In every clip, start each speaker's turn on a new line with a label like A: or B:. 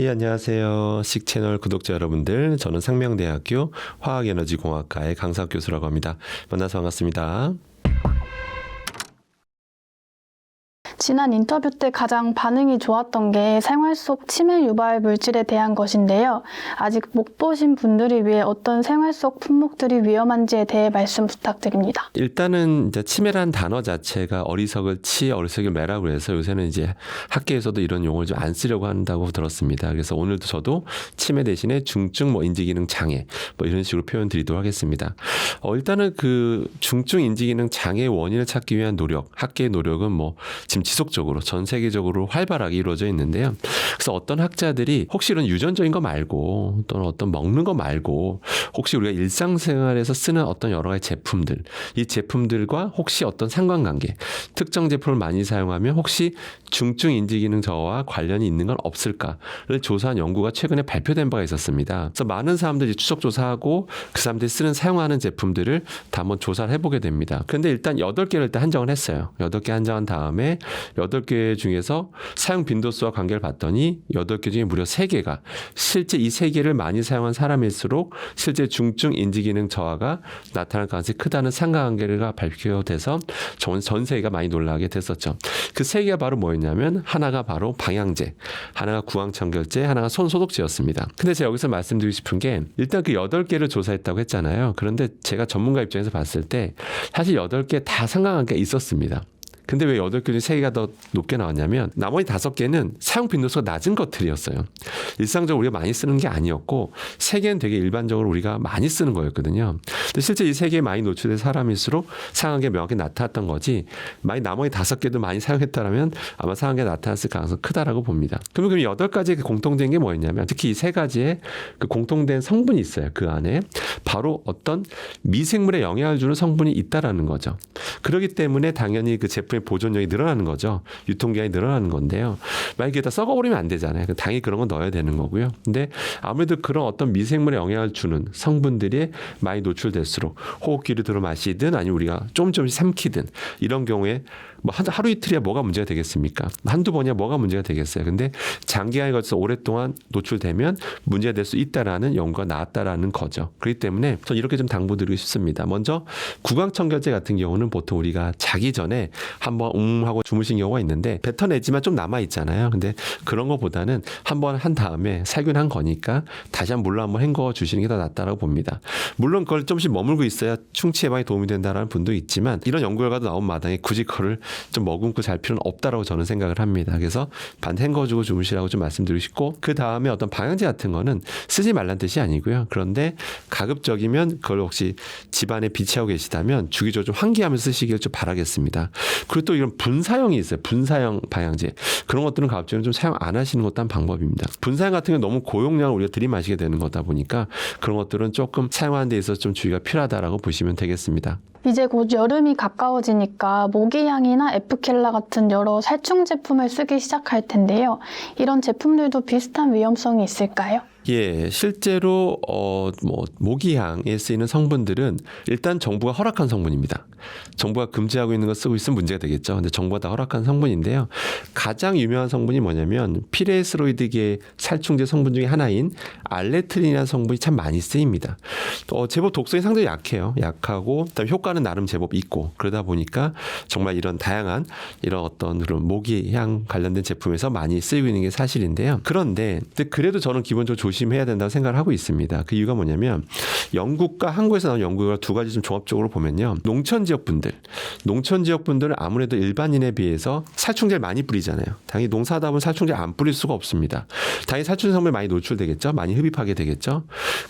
A: 예, 안녕하세요. 식채널 구독자 여러분들. 저는 상명대학교 화학에너지공학과의 강사학 교수라고 합니다. 만나서 반갑습니다.
B: 지난 인터뷰 때 가장 반응이 좋았던 게 생활 속 치매 유발 물질에 대한 것인데요. 아직 못 보신 분들을 위해 어떤 생활 속 품목들이 위험한지에 대해 말씀 부탁드립니다.
A: 일단은 이제 치매란 단어 자체가 어리석을 치, 어리석을 매라고 해서 요새는 이제 학계에서도 이런 용어를 좀 안 쓰려고 한다고 들었습니다. 그래서 오늘도 저도 치매 대신에 중증 인지기능 장애 이런 식으로 표현 드리도록 하겠습니다. 일단은 그 중증 인지기능 장애의 원인을 찾기 위한 노력, 학계의 노력은 지금 지속적으로 전 세계적으로 활발하게 이루어져 있는데요. 그래서 어떤 학자들이 혹시 이런 유전적인 거 말고 또는 어떤 먹는 거 말고 혹시 우리가 일상생활에서 쓰는 어떤 여러 가지 제품들, 이 제품들과 혹시 어떤 상관관계, 특정 제품을 많이 사용하면 혹시 중증 인지기능 저하와 관련이 있는 건 없을까를 조사한 연구가 최근에 발표된 바가 있었습니다. 그래서 많은 사람들이 추적 조사하고 그 사람들이 쓰는 사용하는 제품들을 다 한번 조사를 해보게 됩니다. 그런데 일단 8개를 일단 한정을 했어요. 8개 한정한 다음에 8개 중에서 사용 빈도수와 관계를 봤더니 8개 중에 무려 3개가 실제 이 3개를 많이 사용한 사람일수록 실제 중증 인지기능 저하가 나타날 가능성이 크다는 상관관계가 발표돼서 전 세계가 많이 놀라게 됐었죠. 그 3개가 바로 뭐였냐면 하나가 바로 방향제, 하나가 구강청결제, 하나가 손소독제였습니다. 근데 제가 여기서 말씀드리고 싶은 게 일단 그 8개를 조사했다고 했잖아요. 그런데 제가 전문가 입장에서 봤을 때 사실 8개 다 상관관계가 있었습니다. 근데 왜 8개 중에 3개가 더 높게 나왔냐면 나머지 5개는 사용 빈도수가 낮은 것들이었어요. 일상적으로 우리가 많이 쓰는 게 아니었고 3개는 되게 일반적으로 우리가 많이 쓰는 거였거든요. 근데 실제 이 3개에 많이 노출된 사람일수록 상한 게 명확히 나타났던 거지 만약 나머지 5개도 많이 사용했다면 아마 상한 게 나타났을 가능성이 크다라고 봅니다. 그럼 8가지의 공통된 게 뭐였냐면 특히 이 3가지의 그 공통된 성분이 있어요. 그 안에 바로 어떤 미생물에 영향을 주는 성분이 있다라는 거죠. 그렇기 때문에 당연히 그 제품의 보존력이 늘어나는 거죠. 유통기한이 늘어나는 건데요. 만약에 다 썩어버리면 안 되잖아요. 당연히 그런 건 넣어야 되는 거고요. 근데 아무래도 그런 어떤 미생물에 영향을 주는 성분들이 많이 노출될수록 호흡기를 들어 마시든 아니면 우리가 조금씩 삼키든 이런 경우에 하루 이틀이야 뭐가 문제가 되겠습니까? 한두 번이야 뭐가 문제가 되겠어요. 근데 장기간에 걸쳐서 오랫동안 노출되면 문제가 될 수 있다라는 연구가 나왔다라는 거죠. 그렇기 때문에 저는 이렇게 좀 당부드리고 싶습니다. 먼저 구강청결제 같은 경우는 보통 우리가 자기 전에 한번 하고 주무신 경우가 있는데 뱉어내지만 좀 남아있잖아요. 근데 그런 것보다는 한번 한 다음에 살균한 거니까 다시 물로 한번 헹궈 주시는 게 더 낫다라고 봅니다. 물론 그걸 좀씩 머물고 있어야 충치 예방에 도움이 된다라는 분도 있지만 이런 연구 결과도 나온 마당에 굳이 그걸 좀 머금고 잘 필요는 없다라고 저는 생각을 합니다. 그래서 반 헹궈주고 주무시라고 좀 말씀드리고 싶고 그 다음에 어떤 방향제 같은 거는 쓰지 말란 뜻이 아니고요. 그런데 가급적이면 그걸 혹시 집안에 비치하고 계시다면 주기적으로 좀 환기하면서 쓰시길 좀 바라겠습니다. 그리고 또 이런 분사형이 있어요. 분사형 방향제. 그런 것들은 가급적이면 좀 사용 안 하시는 것도 한 방법입니다. 분사형 같은 건 너무 고용량을 우리가 들이마시게 되는 거다 보니까 그런 것들은 조금 사용하는 데 있어서 좀 주의가 필요하다라고 보시면 되겠습니다.
B: 이제 곧 여름이 가까워지니까 모기향이나 에프켈라 같은 여러 살충 제품을 쓰기 시작할 텐데요. 이런 제품들도 비슷한 위험성이 있을까요?
A: 예, 실제로 모기향에 쓰이는 성분들은 일단 정부가 허락한 성분입니다. 정부가 금지하고 있는 거 쓰고 있으면 문제가 되겠죠. 근데 정부가 다 허락한 성분인데요. 가장 유명한 성분이 뭐냐면 피레스로이드계 살충제 성분 중에 하나인 알레트린이라는 성분이 참 많이 쓰입니다. 제법 독성이 상당히 약해요. 약하고 그다음에 효과는 나름 제법 있고 그러다 보니까 정말 이런 다양한 이런 어떤 그런 모기향 관련된 제품에서 많이 쓰이고 있는 게 사실인데요. 그런데 그래도 저는 기본적으로 조심해야 된다고 생각을 하고 있습니다. 그 이유가 뭐냐면 영국과 한국에서 나온 연구가 두 가지 좀 종합적으로 보면요. 농촌 지역분들은 아무래도 일반인에 비해서 살충제를 많이 뿌리잖아요. 당연히 농사하다 보면 살충제 안 뿌릴 수가 없습니다. 당연히 살충제 성분이 많이 노출되겠죠. 많이 흡입하게 되겠죠.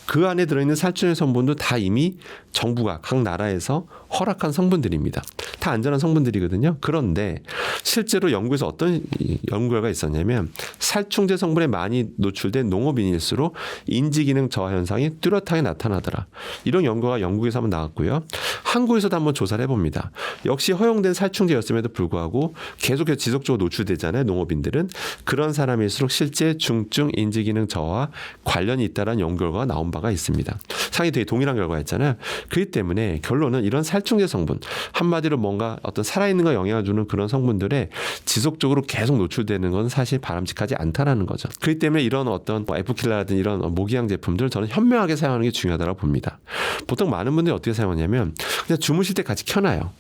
A: 그 안에 들어있는 살충제 성분도 다 이미 정부가 각 나라에서 허락한 성분들입니다. 다 안전한 성분들이거든요. 그런데 실제로 연구에서 어떤 연구 결과가 있었냐면 살충제 성분에 많이 노출된 농업인일수록 인지기능 저하 현상이 뚜렷하게 나타나더라. 이런 연구가 영국에서 한번 나왔고요. 한국에서도 한번 조사를 해봅니다. 역시 허용된 살충제였음에도 불구하고 계속해서 지속적으로 노출되잖아요. 농업인들은. 그런 사람일수록 실제 중증 인지기능 저하와 관련이 있다는 연구 결과가 나온 바가 있습니다. 상당히 되게 동일한 결과였잖아요. 그렇기 때문에 결론은 이런 살충제 성분, 한마디로 뭔가 어떤 살아있는 거 영향을 주는 그런 성분들에 지속적으로 계속 노출되는 건 사실 바람직하지 않다라는 거죠. 그렇기 때문에 이런 어떤 에프킬라라든지 이런 모기향 제품들 저는 현명하게 사용하는 게 중요하다고 봅니다. 보통 많은 분들이 어떻게 사용하냐면 그냥 주무실 때 같이 켜놔요.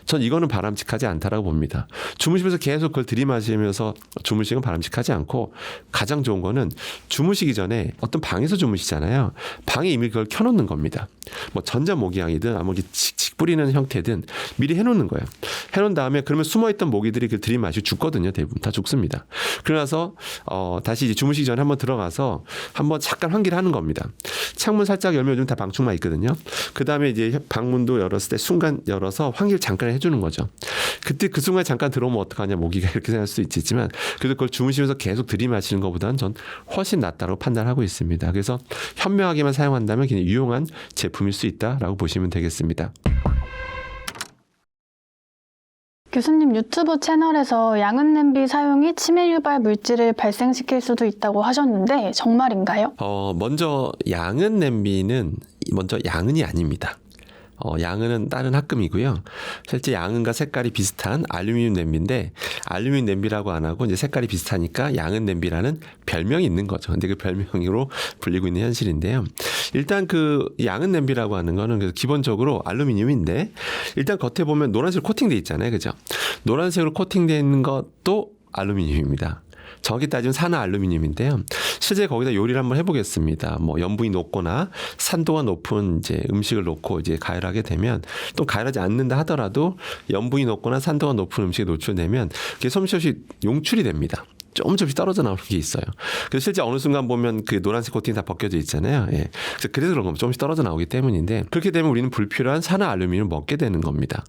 A: 전 이거는 바람직하지 않다라고 봅니다. 주무시면서 계속 그걸 들이마시면서 주무시는 건 바람직하지 않고 가장 좋은 거는 주무시기 전에 어떤 방에서 주무시잖아요. 방에 이미 그걸 켜놓는 겁니다. 뭐 전자모기향이든 아무리 칙칙 뿌리는 형태든 미리 해놓는 거예요. 해놓은 다음에 그러면 숨어있던 모기들이 그 들이마시고 죽거든요. 대부분 다 죽습니다. 그러나서 다시 이제 주무시기 전에 한번 들어가서 한번 잠깐 환기를 하는 겁니다. 창문 살짝 열면 요즘 다 방충망 있거든요. 그 다음에 이제 방문도 열었을 때 순간 열어서 환기를 잠깐 해주는 거죠. 그때 그 순간 잠깐 들어오면 어떡하냐 모기가 이렇게 생각할 수 있지만 그래도 그걸 주무시면서 계속 들이마시는 것보다는 전 훨씬 낫다고 판단하고 있습니다. 그래서 현명하게만 사용한다면 굉장히 유용한 제품일 수 있다라고 보시면 되겠습니다.
B: 교수님 유튜브 채널에서 양은 냄비 사용이 치매 유발 물질을 발생시킬 수도 있다고 하셨는데 정말인가요?
A: 먼저 양은 냄비는 먼저 양은이 아닙니다. 양은은 다른 합금이고요. 실제 양은과 색깔이 비슷한 알루미늄 냄비인데 알루미늄 냄비라고 안 하고 이제 색깔이 비슷하니까 양은 냄비라는 별명이 있는 거죠. 근데 그 별명으로 불리고 있는 현실인데요. 일단 그 양은 냄비라고 하는 거는 그래서 기본적으로 알루미늄인데 일단 겉에 보면 노란색 코팅돼 있잖아요. 그죠? 노란색으로 코팅되어 있는 것도 알루미늄입니다. 정확히 따지면 산화 알루미늄인데요. 실제 거기다 요리를 한번 해보겠습니다. 뭐 염분이 높거나 산도가 높은 이제 음식을 놓고 이제 가열하게 되면 또 가열하지 않는다 하더라도 염분이 높거나 산도가 높은 음식에 노출되면 그게 솜씨 없이 용출이 됩니다. 조금씩 떨어져 나오는 게 있어요. 그래서 실제 어느 순간 보면 그 노란색 코팅이 다 벗겨져 있잖아요. 예. 그래서 그런 겁니다. 조금씩 떨어져 나오기 때문인데 그렇게 되면 우리는 불필요한 산화 알루미늄을 먹게 되는 겁니다.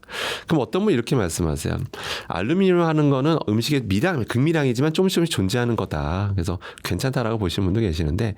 A: 그럼 어떤 분이 이렇게 말씀하세요. 알루미늄 하는 거는 음식의 극미량이지만 조금씩 존재하는 거다. 그래서 괜찮다라고 보시는 분도 계시는데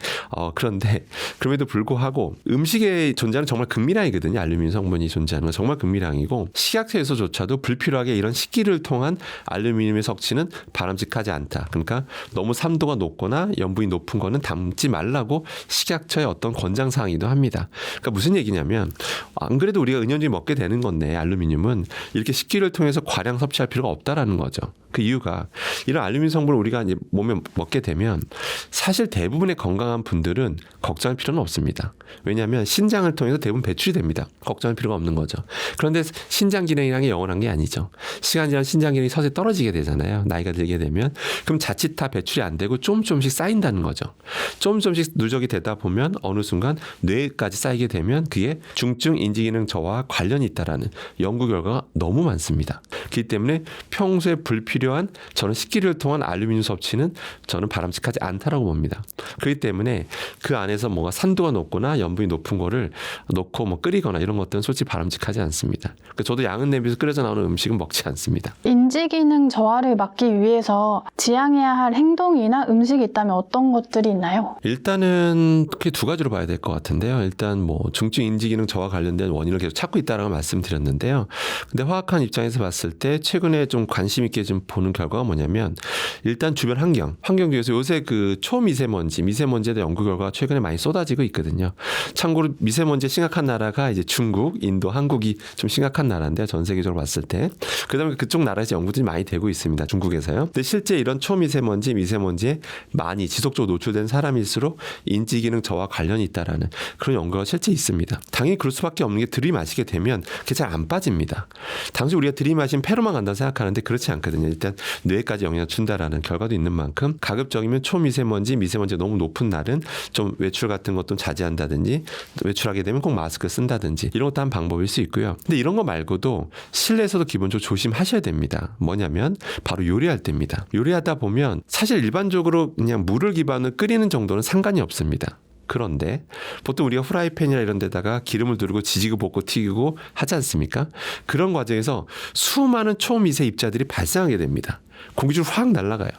A: 그런데 그럼에도 불구하고 음식에 존재하는 정말 극미량이거든요. 알루미늄 성분이 존재하는 건 정말 극미량이고 식약처에서조차도 불필요하게 이런 식기를 통한 알루미늄의 섭취는 바람직하지 않다. 그러니까 너무 산도가 높거나 염분이 높은 거는 담지 말라고 식약처의 어떤 권장사항이기도 합니다. 그러니까 무슨 얘기냐면 안 그래도 우리가 은연중에 먹게 되는 건데 알루미늄은 이렇게 식기를 통해서 과량 섭취할 필요가 없다라는 거죠. 그 이유가 이런 알루미늄 성분을 우리가 이제 몸에 먹게 되면 사실 대부분의 건강한 분들은 걱정할 필요는 없습니다. 왜냐하면 신장을 통해서 대부분 배출이 됩니다. 걱정할 필요가 없는 거죠. 그런데 신장 기능이란 게 영원한 게 아니죠. 시간이 지나면 신장 기능이 서서히 떨어지게 되잖아요. 나이가 들게 되면. 그럼 자칫 다 배출이 안 되고 조금씩 쌓인다는 거죠. 조금씩 누적이 되다 보면 어느 순간 뇌까지 쌓이게 되면 그게 중증 인지기능 저하와 관련이 있다라는 연구 결과가 너무 많습니다. 그렇기 때문에 평소에 불필요한 저는 식기를 통한 알루미늄 섭취는 저는 바람직하지 않다라고 봅니다. 그렇기 때문에 그 안에서 뭔가 산도가 높거나 염분이 높은 거를 넣고 뭐 끓이거나 이런 것들은 솔직히 바람직하지 않습니다. 그러니까 저도 양은 냄비에서 끓여져 나오는 음식은 먹지 않습니다.
B: 인지기능 저하를 막기 위해서 지양해야 할 행동이나 음식이 있다면 어떤 것들이 있나요?
A: 일단은 크게 두 가지로 봐야 될 것 같은데요. 일단 뭐 중증 인지기능 저하 관련된 원인을 계속 찾고 있다라고 말씀드렸는데요. 근데 화학한 입장에서 봤을 때 최근에 좀 관심 있게 좀 보는 결과가 뭐냐면 일단 주변 환경 중에서 요새 그 미세먼지에 대한 연구 결과가 최근에 많이 쏟아지고 있거든요. 참고로 미세먼지에 심각한 나라가 이제 중국, 인도, 한국이 좀 심각한 나라인데 전 세계적으로 봤을 때 그다음에 그쪽 나라에서 연구들이 많이 되고 있습니다. 중국에서요. 근데 실제 이런 미세먼지에 많이 지속적으로 노출된 사람일수록 인지기능 저하 관련이 있다라는 그런 연구가 실제 있습니다. 당연히 그럴 수밖에 없는 게 들이마시게 되면 그게 잘 안 빠집니다. 당시 우리가 들이마신 폐로만 간다고 생각하는데 그렇지 않거든요. 일단 뇌까지 영향을 준다라는 결과도 있는 만큼 가급적이면 미세먼지가 너무 높은 날은 좀 외출 같은 것도 자제한다든지 외출하게 되면 꼭 마스크 쓴다든지 이런 것도 한 방법일 수 있고요. 근데 이런 거 말고도 실내에서도 기본적으로 조심하셔야 됩니다. 뭐냐면 바로 요리할 때입니다. 요리하다 보면 사실 일반적으로 그냥 물을 기반으로 끓이는 정도는 상관이 없습니다. 그런데 보통 우리가 후라이팬이나 이런 데다가 기름을 두르고 지지고 볶고 튀기고 하지 않습니까? 그런 과정에서 수많은 초미세 입자들이 발생하게 됩니다. 공기줄 확 날아가요.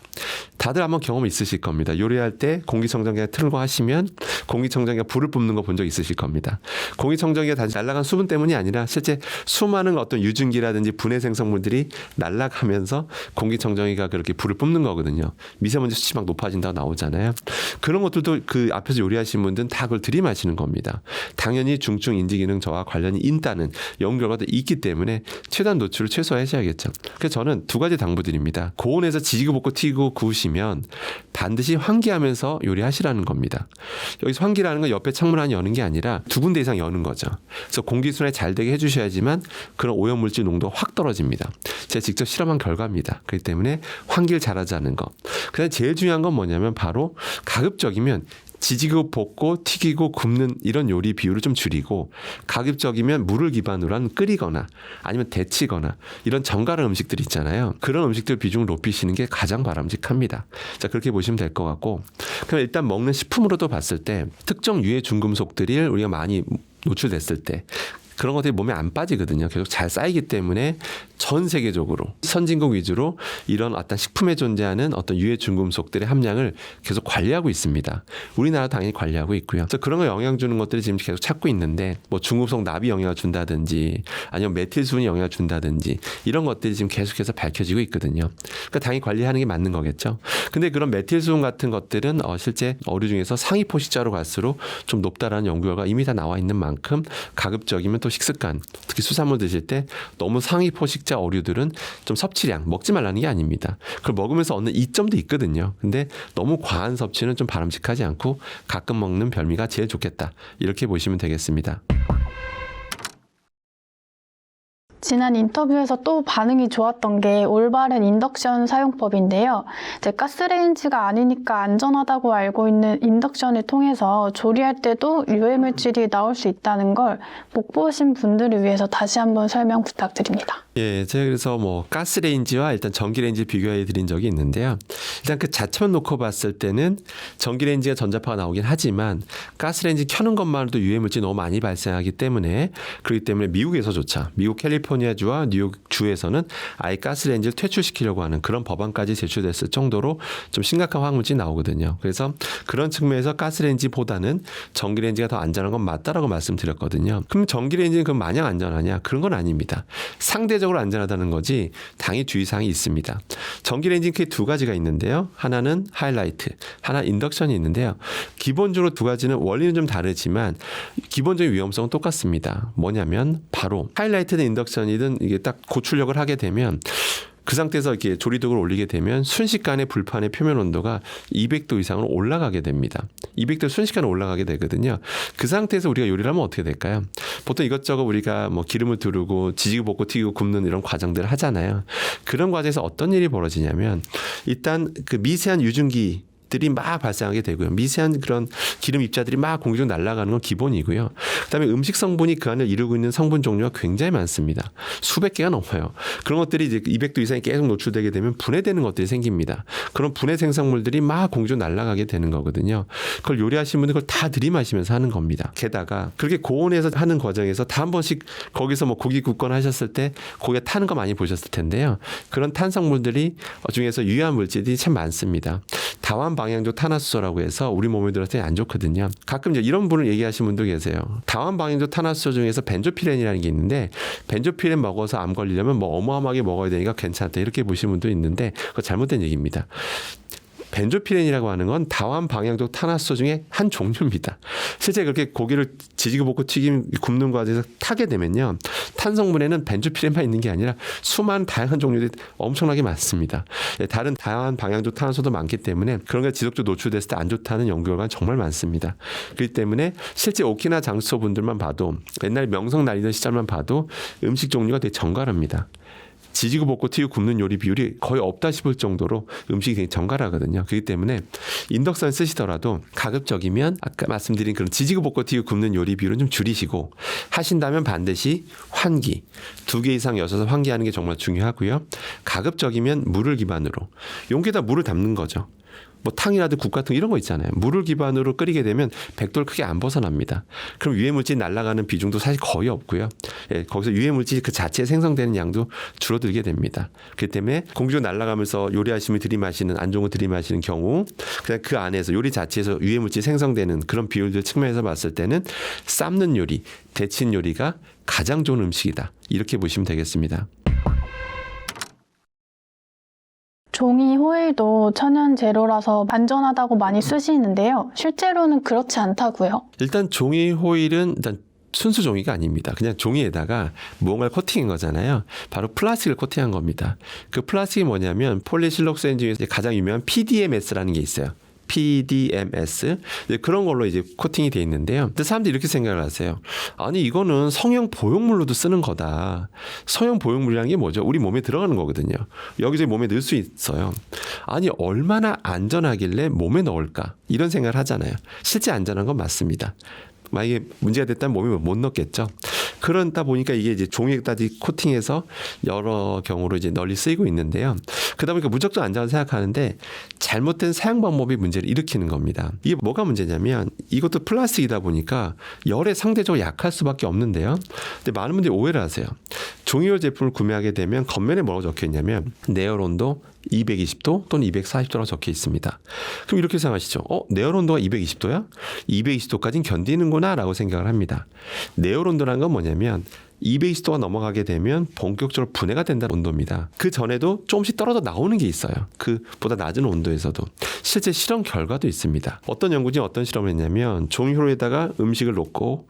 A: 다들 한번 경험 있으실 겁니다. 요리할 때 공기청정기가 틀고 하시면 공기청정기가 불을 뿜는 거 본 적 있으실 겁니다. 공기청정기가 다시 날아간 수분 때문이 아니라 실제 수많은 어떤 유증기라든지 분해 생성물들이 날아가면서 공기청정기가 그렇게 불을 뿜는 거거든요. 미세먼지 수치 막 높아진다고 나오잖아요. 그런 것들도 그 앞에서 요리하신 분들은 다 그걸 들이마시는 겁니다. 당연히 중증 인지기능 저하 관련이 있다는 연구 결과도 있기 때문에 최대한 노출을 최소화하셔야겠죠. 그래서 저는 두 가지 당부드립니다. 고온에서 지지고 볶고 튀기고 구우시면 반드시 환기하면서 요리하시라는 겁니다. 여기서 환기라는 건 옆에 창문 하나 여는 게 아니라 두 군데 이상 여는 거죠. 그래서 공기순환이 잘 되게 해주셔야지만 그런 오염물질 농도가 확 떨어집니다. 제가 직접 실험한 결과입니다. 그렇기 때문에 환기를 잘하자는 거. 그다음에 제일 중요한 건 뭐냐면 바로 가급적이면 지지고 볶고 튀기고 굽는 이런 요리 비율을 좀 줄이고 가급적이면 물을 기반으로 한 끓이거나 아니면 데치거나 이런 정갈한 음식들 있잖아요. 그런 음식들 비중을 높이시는 게 가장 바람직합니다. 자, 그렇게 보시면 될 것 같고 그럼 일단 먹는 식품으로도 봤을 때 특정 유해 중금속들이 우리가 많이 노출됐을 때 그런 것들이 몸에 안 빠지거든요. 계속 잘 쌓이기 때문에 전 세계적으로 선진국 위주로 이런 어떤 식품에 존재하는 어떤 유해 중금속들의 함량을 계속 관리하고 있습니다. 우리나라도 당연히 관리하고 있고요. 그래서 그런 거 영향 주는 것들이 지금 계속 찾고 있는데 뭐 중금속 납이 영향을 준다든지 아니면 메틸수분이 영향을 준다든지 이런 것들이 지금 계속해서 밝혀지고 있거든요. 그러니까 당연히 관리하는 게 맞는 거겠죠. 근데 그런 메틸수분 같은 것들은 실제 어류 중에서 상위 포식자로 갈수록 좀 높다라는 연구 결과가 이미 다 나와 있는 만큼 가급적이면 또 식습관, 특히 수산물 드실 때 너무 상위 포식자 어류들은 좀 섭취량 먹지 말라는 게 아닙니다. 그걸 먹으면서 얻는 이점도 있거든요. 근데 너무 과한 섭취는 좀 바람직하지 않고 가끔 먹는 별미가 제일 좋겠다. 이렇게 보시면 되겠습니다.
B: 지난 인터뷰에서 또 반응이 좋았던 게 올바른 인덕션 사용법인데요. 이제 가스레인지가 아니니까 안전하다고 알고 있는 인덕션을 통해서 조리할 때도 유해물질이 나올 수 있다는 걸 못 보신 분들을 위해서 다시 한번 설명 부탁드립니다.
A: 예, 제가 그래서 뭐 가스레인지와 일단 전기레인지 비교해 드린 적이 있는데요. 일단 그 자체만 놓고 봤을 때는 전기레인지가 전자파가 나오긴 하지만 가스레인지 켜는 것만으로도 유해물질이 너무 많이 발생하기 때문에 그렇기 때문에 미국에서조차 미국 캘리포니아주와 뉴욕 주에서는 아예 가스레인지를 퇴출시키려고 하는 그런 법안까지 제출됐을 정도로 좀 심각한 화학물질이 나오거든요. 그래서 그런 측면에서 가스레인지보다는 전기레인지가 더 안전한 건 맞다라고 말씀드렸거든요. 그럼 전기레인지는 그럼 마냥 안전하냐? 그런 건 아닙니다. 상대적으로 안전하다는 거지 당연히 주의사항이 있습니다. 전기레인지는 크게 두 가지가 있는데요. 하나는 하이라이트, 하나 인덕션이 있는데요. 기본적으로 두 가지는 원리는 좀 다르지만 기본적인 위험성은 똑같습니다. 뭐냐면 바로 하이라이트든 인덕션이든 이게 딱 고출력을 하게 되면 그 상태에서 이렇게 조리도구를 올리게 되면 순식간에 불판의 표면 온도가 200도 이상으로 올라가게 됩니다. 200도 순식간에 올라가게 되거든요. 그 상태에서 우리가 요리를 하면 어떻게 될까요? 보통 이것저것 우리가 뭐 기름을 두르고 지지고 볶고 튀기고 굽는 이런 과정들을 하잖아요. 그런 과정에서 어떤 일이 벌어지냐면 일단 그 미세한 유증기 들이 막 발생하게 되고요. 미세한 그런 기름 입자들이 막 공기中날아가는 건 기본이고요. 그다음에 음식 성분이 그 안을 이루고 있는 성분 종류가 굉장히 많습니다. 수백 개가 넘어요. 그런 것들이 이제 200도 이상이 계속 노출되게 되면 분해되는 것들이 생깁니다. 그런 분해 생성물들이 막 공기중 날아가게 되는 거거든요. 그걸 요리하시는 분들 그걸 다 들이마시면서 하는 겁니다. 게다가 그렇게 고온에서 하는 과정에서 다 한 번씩 거기서 뭐 고기 굽거나 하셨을 때 고기가 타는 거 많이 보셨을 텐데요. 그런 탄성물들이 중에서 유해한 물질이 참 많습니다. 다완 방향조 탄화수소라고 해서 우리 몸에 들어서 안 좋거든요. 가끔 이제 이런 분을 얘기하시는 분도 계세요. 다완 방향조 탄화수소 중에서 벤조피렌이라는 게 있는데 벤조피렌 먹어서 암 걸리려면 뭐 어마어마하게 먹어야 되니까 괜찮다 이렇게 보시는 분도 있는데 그거 잘못된 얘기입니다. 벤조피렌이라고 하는 건 다완 방향조 탄화수소 중에 한 종류입니다. 실제 그렇게 고기를 지지고 볶고 튀김 굽는 과정에서 타게 되면요. 탄성분에는 벤조피렌만 있는 게 아니라 수많은 다양한 종류들이 엄청나게 많습니다. 다른 다양한 방향조 탄화수소도 많기 때문에 그런 게 지속적으로 노출됐을 때 안 좋다는 연구 결과가 정말 많습니다. 그렇기 때문에 실제 오키나 장수호 분들만 봐도 옛날 명성 날리던 시절만 봐도 음식 종류가 되게 정갈합니다. 지지고 볶고 튀기고 굽는 요리 비율이 거의 없다 싶을 정도로 음식이 굉장히 정갈하거든요. 그렇기 때문에 인덕션 쓰시더라도 가급적이면 아까 말씀드린 그런 지지고 볶고 튀기고 굽는 요리 비율은 좀 줄이시고 하신다면 반드시 환기 2개 이상 여셔서 환기하는 게 정말 중요하고요. 가급적이면 물을 기반으로 용기에다 물을 담는 거죠. 뭐 탕이라든 국 같은 이런 거 있잖아요. 물을 기반으로 끓이게 되면 100도를 크게 안 벗어납니다. 그럼 유해물질이 날아가는 비중도 사실 거의 없고요. 예, 거기서 유해물질이 그 자체에 생성되는 양도 줄어들게 됩니다. 그렇기 때문에 공기로 날아가면서 요리하시면 들이마시는 안 좋은 거 들이마시는 경우 그냥 그 안에서 요리 자체에서 유해물질이 생성되는 그런 비율들 측면에서 봤을 때는 삶는 요리, 데친 요리가 가장 좋은 음식이다. 이렇게 보시면 되겠습니다.
B: 종이 호일도 천연 재료라서 안전하다고 많이 쓰시는데요. 실제로는 그렇지 않다고요.
A: 일단 종이 호일은 일단 순수 종이가 아닙니다. 그냥 종이에다가 무언가를 코팅한 거잖아요. 바로 플라스틱을 코팅한 겁니다. 그 플라스틱이 뭐냐면 폴리실록센 중에서 가장 유명한 PDMS라는 게 있어요. PDMS 그런 걸로 이제 코팅이 돼 있는데요. 근데 사람들이 이렇게 생각을 하세요. 아니 이거는 성형 보형물로도 쓰는 거다. 성형 보형물이라는 게 뭐죠? 우리 몸에 들어가는 거거든요. 여기저기 몸에 넣을 수 있어요. 아니 얼마나 안전하길래 몸에 넣을까? 이런 생각을 하잖아요. 실제 안전한 건 맞습니다. 만약에 문제가 됐다면 몸에 못 넣겠죠. 그러다 보니까 이게 이제 종이에까지 코팅해서 여러 경우로 이제 널리 쓰이고 있는데요. 그러다 보니까 무조건 안전하다고 생각하는데 잘못된 사용 방법이 문제를 일으키는 겁니다. 이게 뭐가 문제냐면 이것도 플라스틱이다 보니까 열에 상대적으로 약할 수밖에 없는데요. 근데 많은 분들이 오해를 하세요. 종이열 제품을 구매하게 되면 겉면에 뭐라고 적혀 있냐면 내열 온도 220도 또는 240도라고 적혀 있습니다. 그럼 이렇게 생각하시죠. 내열 온도가 220도야? 220도까지는 견디는구나 라고 생각을 합니다. 내열 온도라는 건 뭐냐면 220도가 넘어가게 되면 본격적으로 분해가 된다는 온도입니다. 그 전에도 조금씩 떨어져 나오는 게 있어요. 그보다 낮은 온도에서도. 실제 실험 결과도 있습니다. 어떤 연구진이 어떤 실험을 했냐면 종이호로에다가 음식을 놓고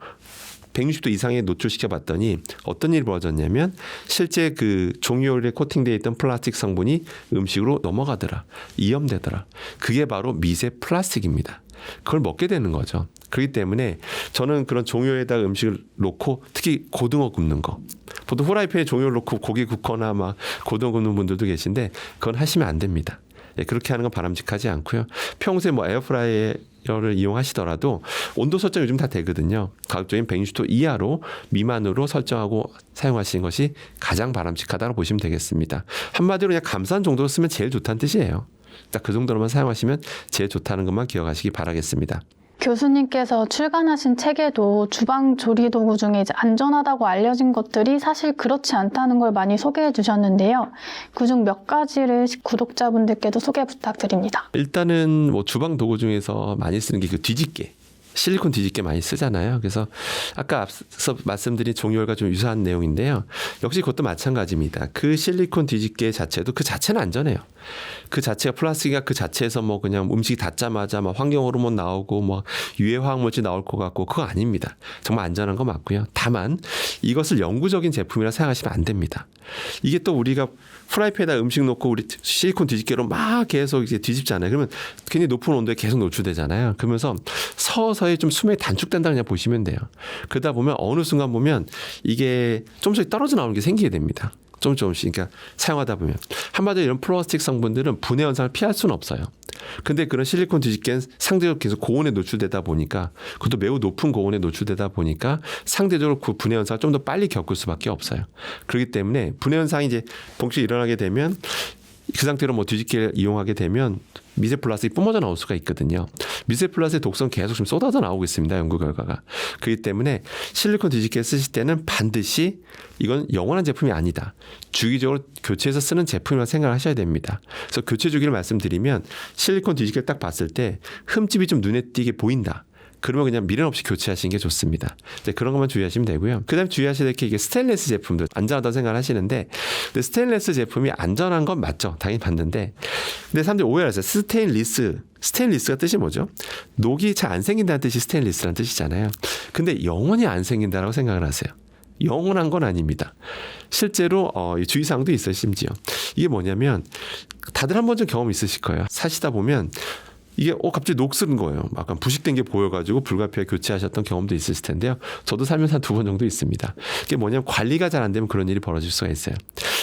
A: 160도 이상에 노출시켜 봤더니 어떤 일이 벌어졌냐면 실제 그 종이홀에 코팅되어 있던 플라스틱 성분이 음식으로 넘어가더라. 이염되더라. 그게 바로 미세 플라스틱입니다. 그걸 먹게 되는 거죠. 그렇기 때문에 저는 그런 종이홀에다가 음식을 놓고 특히 고등어 굽는 거. 보통 후라이팬에 종이홀 놓고 고기 굽거나 막 고등어 굽는 분들도 계신데 그건 하시면 안 됩니다. 예, 그렇게 하는 건 바람직하지 않고요. 평소에 뭐 에어프라이어를 이용하시더라도 온도 설정 요즘 다 되거든요. 가급적이면 160도 이하로 미만으로 설정하고 사용하시는 것이 가장 바람직하다고 보시면 되겠습니다. 한마디로 그냥 감싼 정도로 쓰면 제일 좋다는 뜻이에요. 딱 그 정도로만 사용하시면 제일 좋다는 것만 기억하시기 바라겠습니다.
B: 교수님께서 출간하신 책에도 주방 조리 도구 중에 이제 안전하다고 알려진 것들이 사실 그렇지 않다는 걸 많이 소개해 주셨는데요. 그중 몇 가지를 구독자분들께도 소개 부탁드립니다.
A: 일단은 뭐 주방 도구 중에서 많이 쓰는 게 그 뒤집개. 실리콘 뒤집개 많이 쓰잖아요. 그래서 아까 앞서 말씀드린 종이홀과 좀 유사한 내용인데요. 역시 그것도 마찬가지입니다. 그 실리콘 뒤집개 자체도 그 자체는 안전해요. 그 자체가 플라스틱이가 그 자체에서 뭐 그냥 음식이 닿자마자 막 환경 호르몬 나오고 뭐 유해 화학물질 나올 것 같고 그거 아닙니다. 정말 안전한 거 맞고요. 다만 이것을 영구적인 제품이라 생각하시면 안 됩니다. 이게 또 우리가 프라이팬에다 음식 놓고 우리 실리콘 뒤집개로 막 계속 이제 뒤집잖아요. 그러면 굉장히 높은 온도에 계속 노출되잖아요. 그러면서 서서히 좀 수명이 단축된다고 그냥 보시면 돼요. 그러다 보면 어느 순간 보면 이게 조금씩 떨어져 나오는 게 생기게 됩니다. 조금씩 그러니까 사용하다 보면 한마디로 이런 플라스틱 성분들은 분해 현상을 피할 수는 없어요. 근데 그런 실리콘 뒤집개는 상대적으로 계속 고온에 노출되다 보니까 그것도 매우 높은 고온에 노출되다 보니까 상대적으로 그 분해 현상을 좀 더 빨리 겪을 수밖에 없어요. 그렇기 때문에 분해 현상이 이제 본격적으로 일어나게 되면 그 상태로 뭐 뒤집개를 이용하게 되면 미세 플라스틱이 뿜어져 나올 수가 있거든요. 미세 플라스틱의 독성 계속 좀 쏟아져 나오고 있습니다. 연구 결과가. 그렇기 때문에 실리콘 뒤집개 쓰실 때는 반드시 이건 영원한 제품이 아니다. 주기적으로 교체해서 쓰는 제품이라고 생각을 하셔야 됩니다. 그래서 교체 주기를 말씀드리면 실리콘 뒤집개를 딱 봤을 때 흠집이 좀 눈에 띄게 보인다. 그러면 그냥 미련 없이 교체하시는 게 좋습니다. 그런 것만 주의하시면 되고요. 그다음에 주의하셔야 될 게 이게 스테인리스 제품들 안전하다고 생각을 하시는데 근데 스테인리스 제품이 안전한 건 맞죠. 당연히 맞는데 근데 사람들이 오해를 하세요. 스테인리스가 뜻이 뭐죠? 녹이 잘 안 생긴다는 뜻이 스테인리스라는 뜻이잖아요. 근데 영원히 안 생긴다라고 생각을 하세요. 영원한 건 아닙니다. 실제로 주의사항도 있어요. 심지어. 이게 뭐냐면 다들 한 번쯤 경험 있으실 거예요. 사시다 보면 이게 갑자기 녹슬은 거예요. 약간 부식된 게 보여가지고 불가피하게 교체하셨던 경험도 있으실 텐데요. 저도 살면서 한 2번 정도 있습니다. 그게 뭐냐면 관리가 잘 안 되면 그런 일이 벌어질 수가 있어요.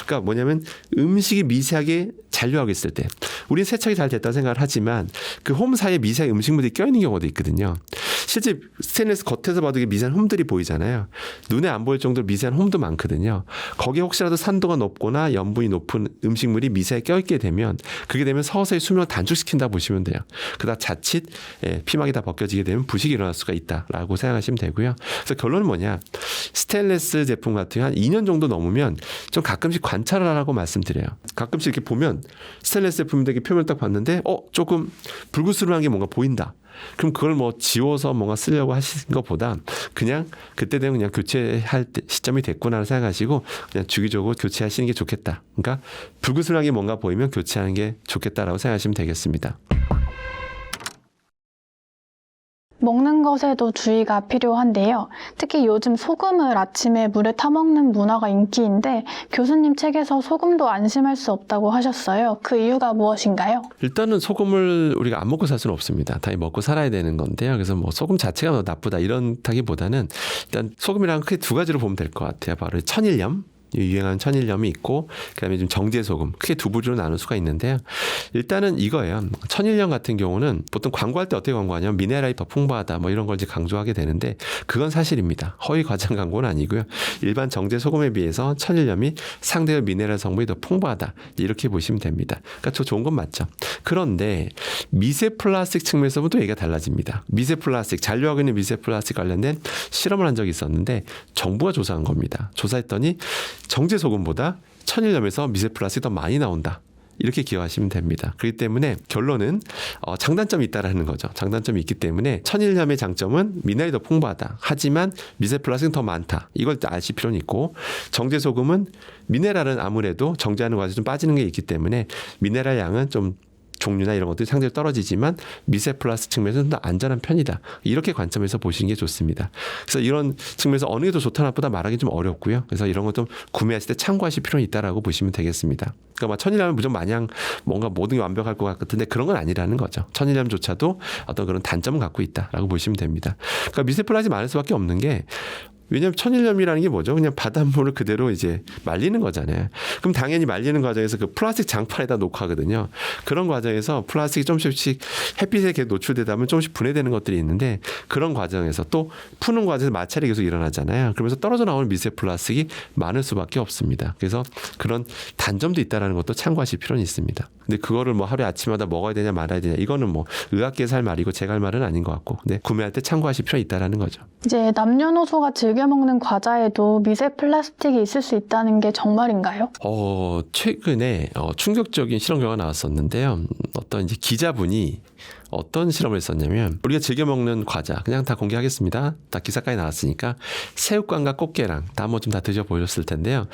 A: 그러니까 뭐냐면 음식이 미세하게 잔류하고 있을 때 우리는 세척이 잘 됐다고 생각을 하지만 그 홈 사이에 미세하게 음식물이 껴있는 경우도 있거든요. 실제 스테인리스 겉에서 봐도 이게 미세한 홈들이 보이잖아요. 눈에 안 보일 정도로 미세한 홈도 많거든요. 거기에 혹시라도 산도가 높거나 염분이 높은 음식물이 미세하게 껴있게 되면 그게 되면 서서히 수명을 단축시킨다 보시면 돼요. 그러다 자칫 피막이 다 벗겨지게 되면 부식이 일어날 수가 있다라고 생각하시면 되고요. 그래서 결론은 뭐냐? 스테인리스 제품 같은 한 2년 정도 넘으면 좀 가끔씩 관찰을 하라고 말씀드려요. 가끔씩 이렇게 보면 스테인리스 제품인데 표면을 딱 봤는데 조금 불그스름한 게 뭔가 보인다. 그럼 그걸 뭐 지워서 뭔가 쓰려고 하시는 것보다 그냥 그때 되면 그냥 교체할 시점이 됐구나 생각하시고 그냥 주기적으로 교체하시는 게 좋겠다. 그러니까 불그스름한 게 뭔가 보이면 교체하는 게 좋겠다라고 생각하시면 되겠습니다.
B: 먹는 것에도 주의가 필요한데요. 특히 요즘 소금을 아침에 물에 타먹는 문화가 인기인데 교수님 책에서 소금도 안심할 수 없다고 하셨어요. 그 이유가 무엇인가요?
A: 일단은 소금을 우리가 안 먹고 살 수는 없습니다. 당연히 먹고 살아야 되는 건데요. 그래서 뭐 소금 자체가 나쁘다 이런다기보다는 일단 소금이랑 크게 두 가지로 보면 될 것 같아요. 바로 천일염. 유행하는 천일염이 있고 그다음에 좀 정제소금 크게 두 부류로 나눌 수가 있는데요. 일단은 이거예요. 천일염 같은 경우는 보통 광고할 때 어떻게 광고하냐면 미네랄이 더 풍부하다 뭐 이런 걸 이제 강조하게 되는데 그건 사실입니다. 허위 과장 광고는 아니고요. 일반 정제소금에 비해서 천일염이 상대적 미네랄 성분이 더 풍부하다 이렇게 보시면 됩니다. 그러니까 저 좋은 건 맞죠. 그런데 미세 플라스틱 측면에서 또 얘기가 달라집니다. 미세 플라스틱 잔류하고 있는 미세 플라스틱 관련된 실험을 한 적이 있었는데 정부가 조사한 겁니다. 조사했더니 정제소금보다 천일염에서 미세 플라스틱이 더 많이 나온다. 이렇게 기억하시면 됩니다. 그렇기 때문에 결론은 장단점이 있다라는 거죠. 장단점이 있기 때문에 천일염의 장점은 미네랄이 더 풍부하다. 하지만 미세 플라스틱은 더 많다. 이걸 아실 필요는 있고 정제소금은 미네랄은 아무래도 정제하는 과정에서 좀 빠지는 게 있기 때문에 미네랄 양은 좀 종류나 이런 것들이 상대적으로 떨어지지만 미세 플라스틱 측면에서는 더 안전한 편이다. 이렇게 관점에서 보시는 게 좋습니다. 그래서 이런 측면에서 어느 게 더 좋다 나쁘다 말하기 좀 어렵고요. 그래서 이런 것 좀 구매하실 때 참고하실 필요는 있다라고 보시면 되겠습니다. 그러니까 막 천일염은 무조건 마냥 뭔가 모든 게 완벽할 것 같은데 그런 건 아니라는 거죠. 천일염조차도 어떤 그런 단점을 갖고 있다라고 보시면 됩니다. 그러니까 미세 플라스틱이 많을 수밖에 없는 게 왜냐하면 천일염이라는 게 뭐죠? 그냥 바닷물을 그대로 이제 말리는 거잖아요. 그럼 당연히 말리는 과정에서 그 플라스틱 장판에다 녹화하거든요. 그런 과정에서 플라스틱이 조금씩 햇빛에 계속 노출되다 보면 조금씩 분해되는 것들이 있는데 그런 과정에서 또 푸는 과정에서 마찰이 계속 일어나잖아요. 그러면서 떨어져 나오는 미세 플라스틱이 많을 수밖에 없습니다. 그래서 그런 단점도 있다는 것도 참고하실 필요는 있습니다. 근데 그거를 뭐 하루에 아침마다 먹어야 되냐 말아야 되냐 이거는 뭐 의학계에서 할 말이고 제가 할 말은 아닌 것 같고 근데 구매할 때 참고하실 필요는 있다는 거죠.
B: 이제 남녀노소가 즐겨 먹는 과자에도 미세 플라스틱이 있을 수 있다는 게 정말인가요?
A: 최근에 충격적인 실험 결과가 나왔었는데요. 어떤 이제 기자분이 어떤 실험을 했었냐면 우리가 즐겨 먹는 과자 그냥 다 공개하겠습니다. 다 기사까지 나왔으니까 새우깡과 꽃게랑 다 한번 좀 다 드셔보셨을 텐데요.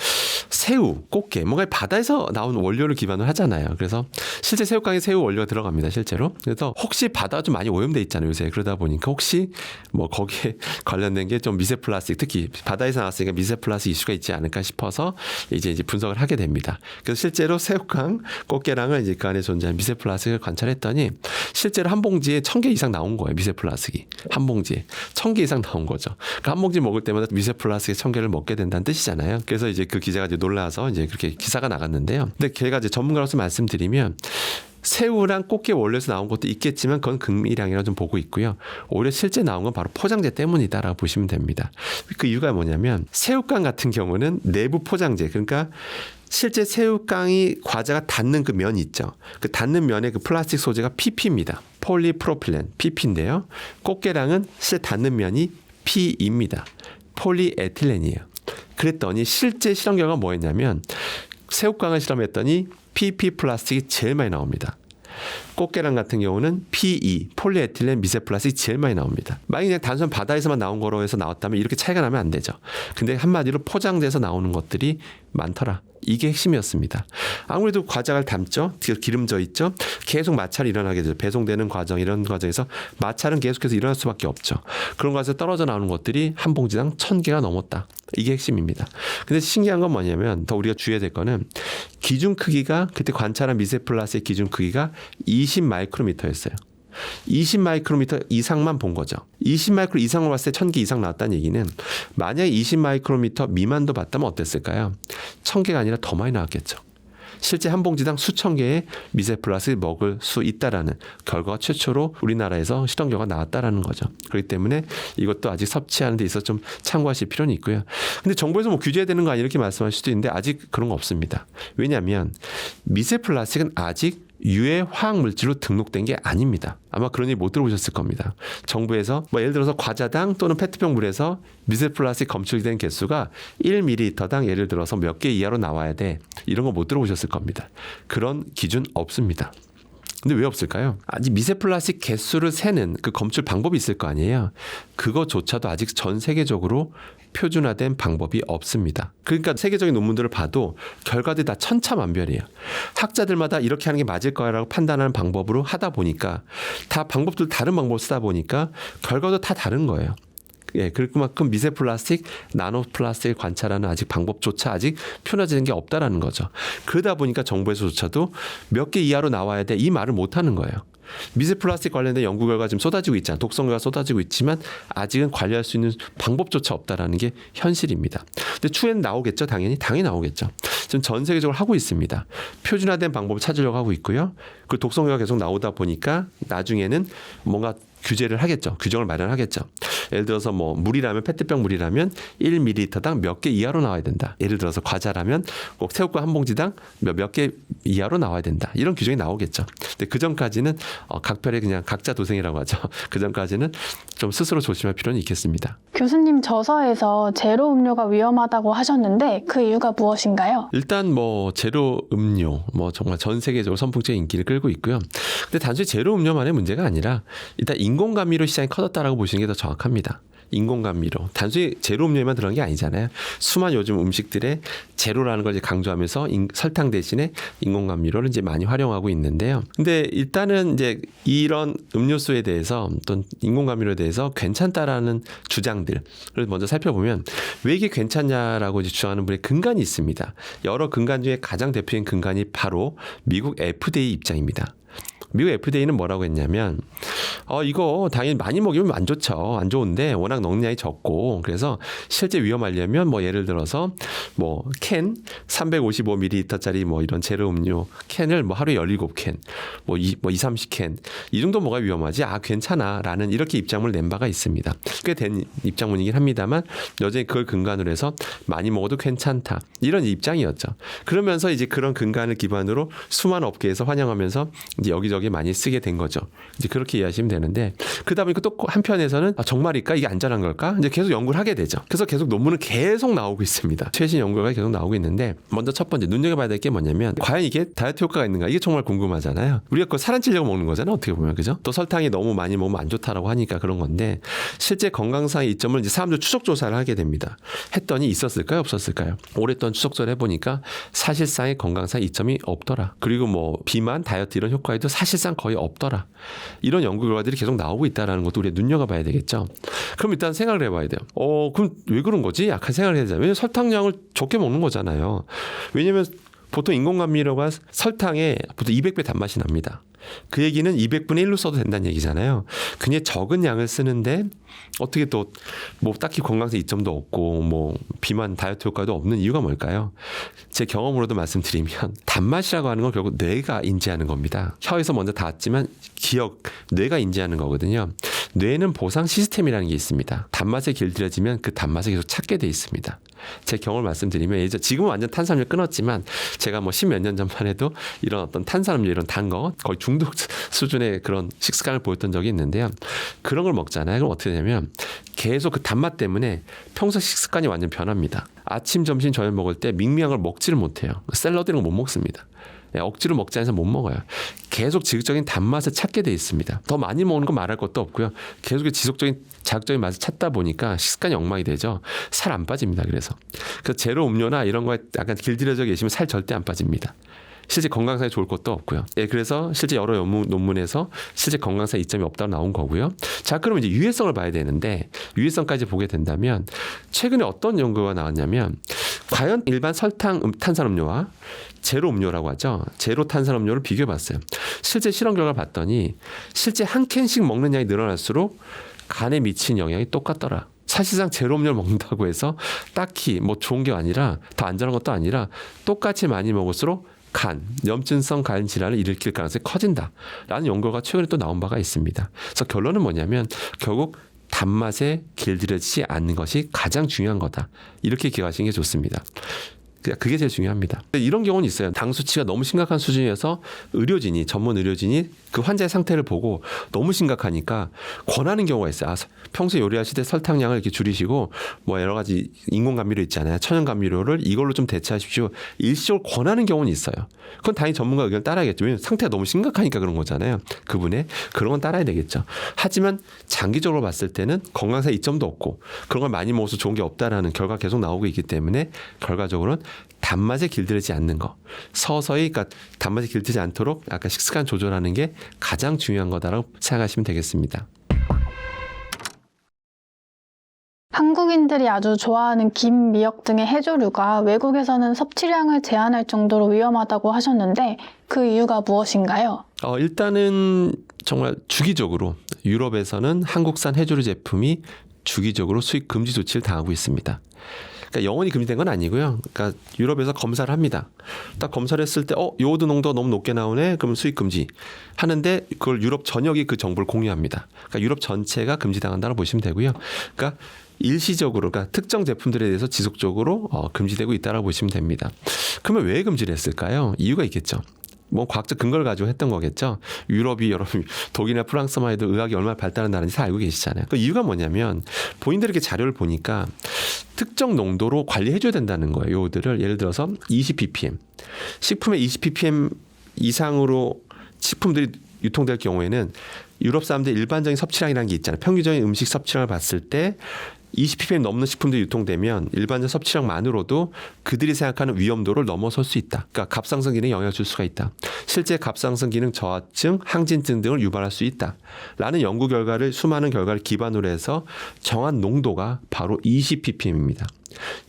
A: 새우, 꽃게 뭔가 바다에서 나온 원료를 기반으로 하잖아요. 그래서 실제 새우깡에 새우 원료가 들어갑니다. 실제로. 그래서 혹시 바다가 좀 많이 오염돼 있잖아요. 요새 그러다 보니까 혹시 뭐 거기에 관련된 게 좀 미세 플라스틱 특히 바다에서 나왔으니까 미세 플라스틱 이슈가 있지 않을까 싶어서 이제 분석을 하게 됩니다. 그래서 실제로 새우깡, 꽃게랑을 이제 그 안에 존재하는 미세 플라스틱을 관찰했더니 실제로 한 봉지에 1000개 이상 나온 거예요. 미세 플라스틱이. 한 봉지에 1000개 이상 나온 거죠. 그러니까 한 봉지 먹을 때마다 미세 플라스틱 1000개를 먹게 된다는 뜻이잖아요. 그래서 이제 그 기자가 이제 놀라서 이제 그렇게 기사가 나갔는데요. 근데 걔가 이제 전문가로서 말씀드리면 새우랑 꽃게 원료에서 나온 것도 있겠지만 그건 극미량이라고 좀 보고 있고요. 오히려 실제 나온 건 바로 포장재 때문이다라고 보시면 됩니다. 그 이유가 뭐냐면 새우깡 같은 경우는 내부 포장재 그러니까 실제 새우깡이 과자가 닿는 그 면 있죠. 그 닿는 면의 그 플라스틱 소재가 PP입니다. 폴리프로필렌 PP인데요. 꽃게랑은 실제 닿는 면이 PE입니다. 폴리에틸렌이에요. 그랬더니 실제 실험 결과가 뭐였냐면 새우깡을 실험했더니 PP 플라스틱이 제일 많이 나옵니다. 꽃게랑 같은 경우는 PE, 폴리에틸렌 미세 플라스틱이 제일 많이 나옵니다. 만약에 그냥 단순 바다에서만 나온 거로 해서 나왔다면 이렇게 차이가 나면 안 되죠. 근데 한마디로 포장돼서 나오는 것들이 많더라. 이게 핵심이었습니다. 아무래도 과자를 담죠. 기름져 있죠. 계속 마찰이 일어나게 되죠. 배송되는 과정 이런 과정에서 마찰은 계속해서 일어날 수밖에 없죠. 그런 과정에서 떨어져 나오는 것들이 한 봉지당 1000개가 넘었다. 이게 핵심입니다. 근데 신기한 건 뭐냐면 더 우리가 주의해야 될 거는 기준 크기가 그때 관찰한 미세 플라스틱 기준 크기가 20 마이크로미터였어요. 20 마이크로미터 이상만 본 거죠. 20 마이크로 이상을 봤을 때 1000개 이상 나왔다는 얘기는 만약에 20 마이크로미터 미만도 봤다면 어땠을까요? 1000개가 아니라 더 많이 나왔겠죠. 실제 한 봉지당 수천 개의 미세 플라스틱 먹을 수 있다라는 결과가 최초로 우리나라에서 실험 결과가 나왔다라는 거죠. 그렇기 때문에 이것도 아직 섭취하는 데 있어서 좀 참고하실 필요는 있고요. 근데 정부에서 뭐 규제해야 되는 거 아니야 이렇게 말씀하실 수도 있는데 아직 그런 거 없습니다. 왜냐하면 미세 플라스틱은 아직 유해 화학 물질로 등록된 게 아닙니다. 아마 그런 얘기 못 들어보셨을 겁니다. 정부에서 뭐 예를 들어서 과자당 또는 페트병 물에서 미세 플라스틱 검출된 개수가 1ml당 예를 들어서 몇 개 이하로 나와야 돼. 이런 거 못 들어보셨을 겁니다. 그런 기준 없습니다. 근데 왜 없을까요? 아직 미세 플라스틱 개수를 세는 그 검출 방법이 있을 거 아니에요. 그거조차도 아직 전 세계적으로 표준화된 방법이 없습니다. 그러니까 세계적인 논문들을 봐도 결과들이 다 천차만별이에요. 학자들마다 이렇게 하는 게 맞을 거라고 판단하는 방법으로 하다 보니까 다 방법들 다른 방법을 쓰다 보니까 결과도 다 다른 거예요. 예, 그만큼 미세 플라스틱, 나노 플라스틱을 관찰하는 아직 방법조차 아직 표현되는 게 없다라는 거죠. 그러다 보니까 정부에서조차도 몇 개 이하로 나와야 돼 이 말을 못 하는 거예요. 미세 플라스틱 관련된 연구 결과가 지금 쏟아지고 있잖아요. 독성 결과가 쏟아지고 있지만 아직은 관리할 수 있는 방법조차 없다라는 게 현실입니다. 근데 추후에는 나오겠죠. 당연히 나오겠죠. 지금 전 세계적으로 하고 있습니다. 표준화된 방법을 찾으려고 하고 있고요. 그 독성 결과가 계속 나오다 보니까 나중에는 뭔가 규제를 하겠죠. 규정을 마련하겠죠. 예를 들어서 뭐 물이라면 페트병 물이라면 1ml당 몇 개 이하로 나와야 된다. 예를 들어서 과자라면 꼭 새우과 한 봉지당 몇 개 이하로 나와야 된다. 이런 규정이 나오겠죠. 근데 그 전까지는 각별의 그냥 각자 도생이라고 하죠. 그 전까지는 좀 스스로 조심할 필요는 있겠습니다.
B: 교수님 저서에서 제로 음료가 위험하다고 하셨는데 그 이유가 무엇인가요?
A: 일단 뭐 제로 음료 뭐 정말 전 세계적으로 선풍적인 인기를 끌고 있고요. 근데 단순히 제로 음료만의 문제가 아니라 일단 인공감미료 시장이 커졌다라고 보시는 게 더 정확합니다. 인공감미료. 단순히 제로 음료에만 들어간 게 아니잖아요. 수많은 요즘 음식들에 제로라는 걸 이제 강조하면서 설탕 대신에 인공감미료를 이제 많이 활용하고 있는데요. 근데 일단은 이제 이런 음료수에 대해서 또는 인공감미료에 대해서 괜찮다라는 주장들을 먼저 살펴보면 왜 이게 괜찮냐라고 이제 주장하는 분의 근간이 있습니다. 여러 근간 중에 가장 대표적인 근간이 바로 미국 FDA 입장입니다. 미국 FDA는 뭐라고 했냐면 이거 당연히 많이 먹이면 안 좋죠. 안 좋은데 워낙 넣량이 적고 그래서 실제 위험하려면 뭐 예를 들어서 뭐 캔 355ml짜리 뭐 이런 제로 음료 캔을 뭐 하루에 17캔 뭐 30캔 이 정도 뭐가 위험하지? 괜찮아라는 이렇게 입장문을 낸 바가 있습니다. 꽤 된 입장문이긴 합니다만 여전히 그걸 근간으로 해서 많이 먹어도 괜찮다. 이런 입장이었죠. 그러면서 이제 그런 근간을 기반으로 수많은 업계에서 환영하면서 이제 여기저기 많이 쓰게 된 거죠. 이제 그렇게 이해하시면 되는데 그러다 보니까 또 한편에서는 정말일까? 이게 안전한 걸까? 이제 계속 연구를 하게 되죠. 그래서 계속 논문은 계속 나오고 있습니다. 최신 연구가 계속 나오고 있는데 먼저 첫 번째 눈여겨봐야 될 게 뭐냐면 과연 이게 다이어트 효과가 있는가? 이게 정말 궁금하잖아요. 우리가 그걸 살안찌려고 먹는 거잖아요. 어떻게 보면 그죠? 또 설탕이 너무 많이 먹으면 안 좋다라고 하니까 그런 건데 실제 건강상의 이점을 이제 사람들 추적 조사를 하게 됩니다. 했더니 있었을까요? 없었을까요? 오랫동안 추적 조사를 해보니까 사실상의 건강상 이점이 없더라. 그리고 뭐 비만, 다이어트 이런 효과에도 사실상 거의 없더라. 이런 연구 결과들이 계속 나오고 있다는 것도 우리가 눈여겨봐야 되겠죠. 그럼 일단 생각을 해봐야 돼요. 그럼 왜 그런 거지? 약간 생각을 해야 되잖아요. 왜냐면 설탕량을 적게 먹는 거잖아요. 왜냐면 보통 인공감미료가 설탕에 보통 200배 단맛이 납니다. 그 얘기는 200분의 1로 써도 된다는 얘기잖아요. 굉장히 적은 양을 쓰는데 어떻게 또 뭐 딱히 건강상 이점도 없고 뭐 비만 다이어트 효과도 없는 이유가 뭘까요? 제 경험으로도 말씀드리면 단맛이라고 하는 건 결국 뇌가 인지하는 겁니다. 혀에서 먼저 닿았지만 뇌가 인지하는 거거든요. 뇌는 보상 시스템이라는 게 있습니다. 단맛에 길들여지면 그 단맛을 계속 찾게 돼 있습니다. 제 경험을 말씀드리면 지금은 완전 탄산음료 끊었지만 제가 뭐 10몇 년 전만 해도 이런 어떤 탄산음료 이런 단 거 거의 중독 수준의 그런 식습관을 보였던 적이 있는데요. 그런 걸 먹잖아요. 그럼 어떻게 되냐면 계속 그 단맛 때문에 평소 식습관이 완전 변합니다. 아침, 점심, 저녁 먹을 때 밍밍한 걸 먹지를 못해요. 샐러드 이런 거 못 먹습니다. 억지로 먹지 않아서 못 먹어요. 계속 지극적인 단맛을 찾게 돼 있습니다. 더 많이 먹는 건 말할 것도 없고요. 계속 지속적인 자극적인 맛을 찾다 보니까 식습관이 엉망이 되죠. 살 안 빠집니다. 그래서 제로 음료나 이런 거에 약간 길들여져 계시면 살 절대 안 빠집니다. 실제 건강상에 좋을 것도 없고요. 그래서 실제 여러 논문에서 실제 건강상 이점이 없다고 나온 거고요. 자, 그러면 이제 유해성을 봐야 되는데 유해성까지 보게 된다면 최근에 어떤 연구가 나왔냐면 과연 일반 설탕 탄산음료와 제로 음료라고 하죠. 제로 탄산음료를 비교해봤어요. 실제 실험 결과를 봤더니 실제 한 캔씩 먹는 양이 늘어날수록 간에 미친 영향이 똑같더라. 사실상 제로 음료를 먹는다고 해서 딱히 뭐 좋은 게 아니라 더 안전한 것도 아니라 똑같이 많이 먹을수록 염증성 간 질환을 일으킬 가능성이 커진다라는 연구가 최근에 또 나온 바가 있습니다. 그래서 결론은 뭐냐면 결국 단맛에 길들여지지 않는 것이 가장 중요한 거다. 이렇게 기억하시는 게 좋습니다. 그게 제일 중요합니다. 이런 경우는 있어요. 당 수치가 너무 심각한 수준이어서 전문 의료진이 그 환자의 상태를 보고 너무 심각하니까 권하는 경우가 있어요. 평소에 요리하실 때 설탕량을 이렇게 줄이시고 뭐 여러 가지 인공 감미료 있잖아요. 천연 감미료를 이걸로 좀 대체하십시오. 일시적으로 권하는 경우는 있어요. 그건 당연히 전문가 의견을 따라야겠죠. 왜냐하면 상태가 너무 심각하니까 그런 거잖아요. 그분의 그런 건 따라야 되겠죠. 하지만 장기적으로 봤을 때는 건강상 이점도 없고 그런 걸 많이 먹어서 좋은 게 없다라는 결과가 계속 나오고 있기 때문에 결과적으로는 단맛에 길들이지 않는 거. 서서히 그러니까 단맛에 길들이지 않도록 아까 식습관 조절하는 게 가장 중요한 거다라고 생각하시면 되겠습니다.
B: 한국인들이 아주 좋아하는 김, 미역 등의 해조류가 외국에서는 섭취량을 제한할 정도로 위험하다고 하셨는데 그 이유가 무엇인가요?
A: 일단은 정말 주기적으로 유럽에서는 한국산 해조류 제품이 주기적으로 수입 금지 조치를 당하고 있습니다. 그러니까 영원히 금지된 건 아니고요. 그러니까 유럽에서 검사를 합니다. 딱 검사를 했을 때 요오드 농도가 너무 높게 나오네. 그럼 수입 금지 하는데 그걸 유럽 전역이 그 정보를 공유합니다. 그러니까 유럽 전체가 금지당한다고 보시면 되고요. 그러니까 일시적으로 그러니까 특정 제품들에 대해서 지속적으로 금지되고 있다고 보시면 됩니다. 그러면 왜 금지를 했을까요? 이유가 있겠죠. 뭐 과학적 근거를 가지고 했던 거겠죠. 유럽이 여러분 독일이나 프랑스만 해도 의학이 얼마나 발달한 나라인지 다 알고 계시잖아요. 그 이유가 뭐냐면 본인들이 이렇게 자료를 보니까 특정 농도로 관리해줘야 된다는 거예요. 요들을 예를 들어서 20ppm 식품의 20ppm 이상으로 식품들이 유통될 경우에는 유럽 사람들의 일반적인 섭취량이라는 게 있잖아요. 평균적인 음식 섭취량을 봤을 때 20ppm 넘는 식품들이 유통되면 일반적 섭취량만으로도 그들이 생각하는 위험도를 넘어설 수 있다. 그러니까 갑상선 기능에 영향을 줄 수가 있다. 실제 갑상선 기능 저하증, 항진증 등을 유발할 수 있다. 라는 연구 결과를 수많은 결과를 기반으로 해서 정한 농도가 바로 20ppm입니다.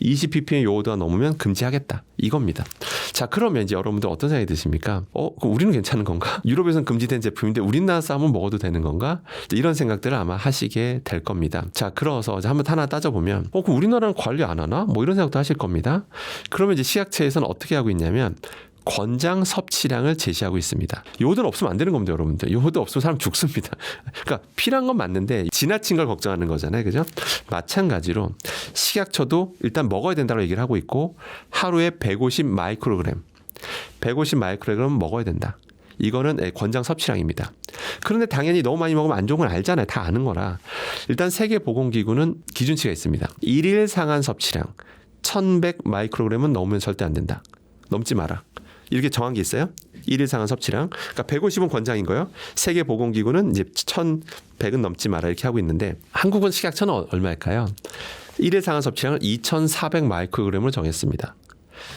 A: 20ppm 요오드가 넘으면 금지하겠다. 이겁니다. 자, 그러면 이제 여러분들 어떤 생각이 드십니까? 그럼 우리는 괜찮은 건가? 유럽에서는 금지된 제품인데 우리나라에서 한번 먹어도 되는 건가? 이런 생각들을 아마 하시게 될 겁니다. 자, 그래서 한번 하나 따져보면 그럼 우리나라는 관리 안 하나? 뭐 이런 생각도 하실 겁니다. 그러면 이제 식약처에서는 어떻게 하고 있냐면 권장 섭취량을 제시하고 있습니다. 요오드는 없으면 안 되는 겁니다, 여러분들. 요오드 없으면 사람 죽습니다. 그러니까 필요한 건 맞는데 지나친 걸 걱정하는 거잖아요, 그죠? 마찬가지로 식약처도 일단 먹어야 된다고 얘기를 하고 있고 하루에 150 마이크로그램, 150 마이크로그램 먹어야 된다. 이거는 권장 섭취량입니다. 그런데 당연히 너무 많이 먹으면 안 좋은 건 알잖아요. 다 아는 거라. 일단 세계보건기구는 기준치가 있습니다. 1일 상한 섭취량 1100 마이크로그램은 넘으면 절대 안 된다. 넘지 마라. 이렇게 정한 게 있어요. 1일 상한 섭취량. 그러니까 150은 권장인 거예요. 세계보건기구는 이제 1100은 넘지 마라 이렇게 하고 있는데 한국은 식약처는 얼마일까요? 1일 상한 섭취량을 2400 마이크로그램으로 정했습니다.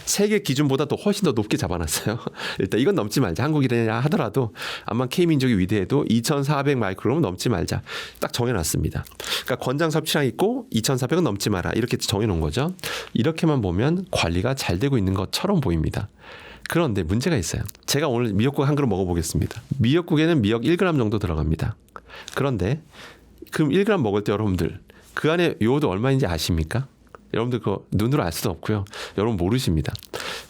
A: 세계 기준보다 또 훨씬 더 높게 잡아놨어요. 일단 이건 넘지 말자. 한국이라 하더라도 아마 K민족이 위대해도 2400 마이크로그램은 넘지 말자. 딱 정해놨습니다. 그러니까 권장 섭취량 있고 2400은 넘지 마라. 이렇게 정해놓은 거죠. 이렇게만 보면 관리가 잘 되고 있는 것처럼 보입니다. 그런데 문제가 있어요. 제가 오늘 미역국 한 그릇 먹어보겠습니다. 미역국에는 미역 1g 정도 들어갑니다. 그런데 그럼 1g 먹을 때 여러분들 그 안에 요오드 얼마인지 아십니까? 여러분들 그거 눈으로 알 수도 없고요. 여러분 모르십니다.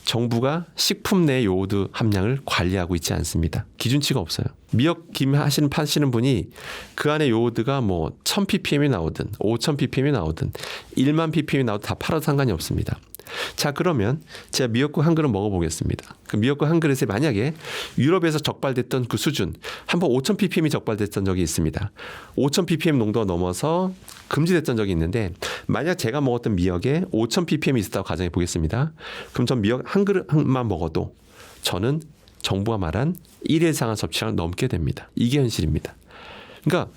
A: 정부가 식품 내 요오드 함량을 관리하고 있지 않습니다. 기준치가 없어요. 미역 김 파시는 분이 그 안에 요오드가 뭐 1000ppm이 나오든 5000ppm이 나오든 1만 ppm이 나오든 다 팔아도 상관이 없습니다. 자, 그러면 제가 미역국 한 그릇 먹어보겠습니다. 그 미역국 한 그릇에 만약에 유럽에서 적발됐던 그 수준, 한번 5000ppm이 적발됐던 적이 있습니다. 5000ppm 농도가 넘어서 금지됐던 적이 있는데 만약 제가 먹었던 미역에 5000ppm이 있었다고 가정해 보겠습니다. 그럼 전 미역 한 그릇만 먹어도 저는 정부가 말한 1일 상한 섭취량을 넘게 됩니다. 이게 현실입니다. 그러니까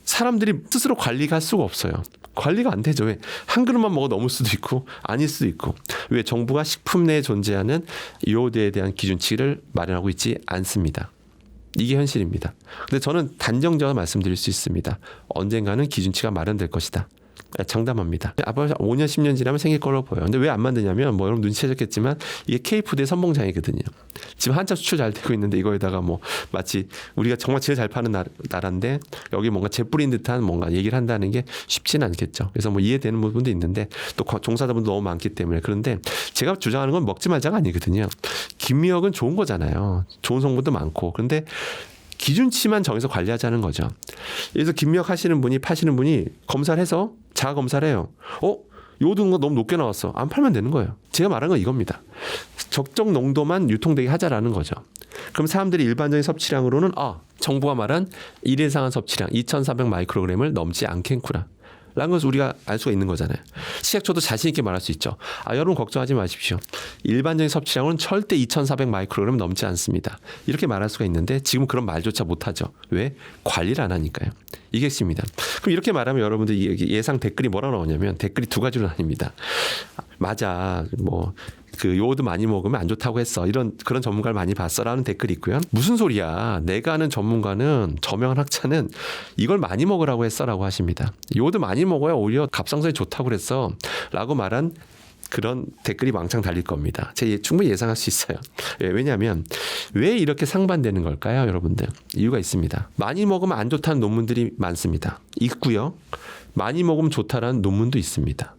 A: 사람들이 스스로 관리가 할 수가 없어요. 관리가 안 되죠. 왜? 한 그릇만 먹어 넘을 수도 있고 아닐 수도 있고. 왜? 정부가 식품 내에 존재하는 요오드에 대한 기준치를 마련하고 있지 않습니다. 이게 현실입니다. 근데 저는 단정적으로 말씀드릴 수 있습니다. 언젠가는 기준치가 마련될 것이다. 장담합니다. 앞으로 5년 10년 지나면 생길 걸로 보여요. 근데 왜 안 만드냐면 뭐 여러분 눈치채셨겠지만 이게 K푸드의 선봉장이거든요. 지금 한참 수출 잘 되고 있는데 이거에다가 뭐 마치 우리가 정말 제일 잘 파는 나라인데 여기 뭔가 재 뿌린 듯한 뭔가 얘기를 한다는 게 쉽지는 않겠죠. 그래서 뭐 이해되는 부분도 있는데 또 종사자분도 너무 많기 때문에. 그런데 제가 주장하는 건 먹지 말자가 아니거든요. 김미역은 좋은 거잖아요. 좋은 성분도 많고. 그런데 기준치만 정해서 관리하자는 거죠. 그래서 김미역 하시는 분이 파시는 분이 검사를 해서 자가 검사를 해요. 요오드 거 너무 높게 나왔어. 안 팔면 되는 거예요. 제가 말한 건 이겁니다. 적정 농도만 유통되게 하자라는 거죠. 그럼 사람들이 일반적인 섭취량으로는 정부가 말한 1일 상한 섭취량 2,400 마이크로그램을 넘지 않겠구나 라는 것을 우리가 알 수가 있는 거잖아요. 식약처도 자신 있게 말할 수 있죠. 여러분 걱정하지 마십시오. 일반적인 섭취량은 절대 2,400 마이크로그램 넘지 않습니다. 이렇게 말할 수가 있는데 지금 그런 말조차 못하죠. 왜? 관리를 안 하니까요. 이게 핵심입니다. 그럼 이렇게 말하면 여러분들 예상 댓글이 뭐라 나오냐면 댓글이 두 가지로 나뉩니다. 맞아. 그 요오드 많이 먹으면 안 좋다고 했어. 그런 전문가를 많이 봤어라는 댓글이 있고요. 무슨 소리야. 내가 아는 전문가는 저명한 학자는 이걸 많이 먹으라고 했어라고 하십니다. 요오드 많이 먹어야 오히려 갑상선에 좋다고 그랬어 라고 말한 그런 댓글이 왕창 달릴 겁니다. 제가 충분히 예상할 수 있어요. 왜냐하면 왜 이렇게 상반되는 걸까요, 여러분들? 이유가 있습니다. 많이 먹으면 안 좋다는 논문들이 많습니다. 있고요. 많이 먹으면 좋다라는 논문도 있습니다.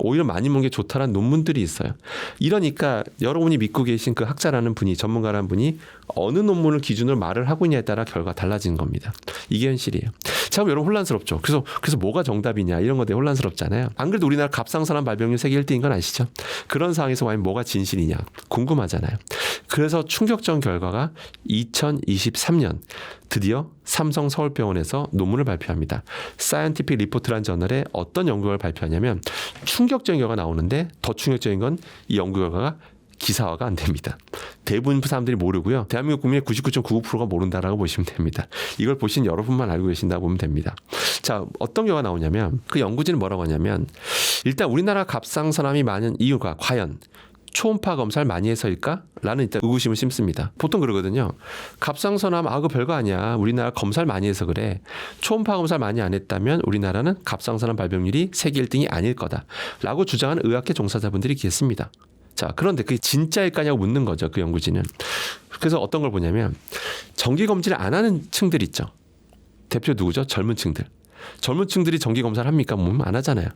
A: 오히려 많이 먹는 게 좋다라는 논문들이 있어요. 이러니까 여러분이 믿고 계신 그 학자라는 분이, 전문가라는 분이 어느 논문을 기준으로 말을 하고 있냐에 따라 결과가 달라지는 겁니다. 이게 현실이에요. 참 여러분 혼란스럽죠. 그래서 뭐가 정답이냐 이런 것에 혼란스럽잖아요. 안 그래도 우리나라 갑상선암 발병률 세계 1등인 건 아시죠? 그런 상황에서 과연 뭐가 진실이냐 궁금하잖아요. 그래서 충격적인 결과가 2023년 드디어 삼성 서울병원에서 논문을 발표합니다. 사이언티픽 리포트라는 저널에 어떤 연구 결과를 발표하냐면 충격적인 결과가 나오는데 더 충격적인 건 이 연구 결과가 기사화가 안 됩니다. 대부분 사람들이 모르고요. 대한민국 국민의 99.99%가 모른다라고 보시면 됩니다. 이걸 보신 여러분만 알고 계신다고 보면 됩니다. 자, 어떤 결과가 나오냐면 그 연구진은 뭐라고 하냐면 일단 우리나라 갑상선암이 많은 이유가 과연 초음파 검사를 많이 해서일까? 라는 일단 의구심을 심습니다. 보통 그러거든요. 갑상선암 그거 별거 아니야. 우리나라 검사를 많이 해서 그래. 초음파 검사를 많이 안 했다면 우리나라는 갑상선암 발병률이 세계 1등이 아닐 거다. 라고 주장하는 의학계 종사자분들이 계십니다. 자, 그런데 그게 진짜일까냐고 묻는 거죠. 그 연구진은. 그래서 어떤 걸 보냐면 정기검진을 안 하는 층들 있죠. 대표 누구죠? 젊은 층들. 젊은 층들이 정기검사를 합니까? 몸 안 하잖아요.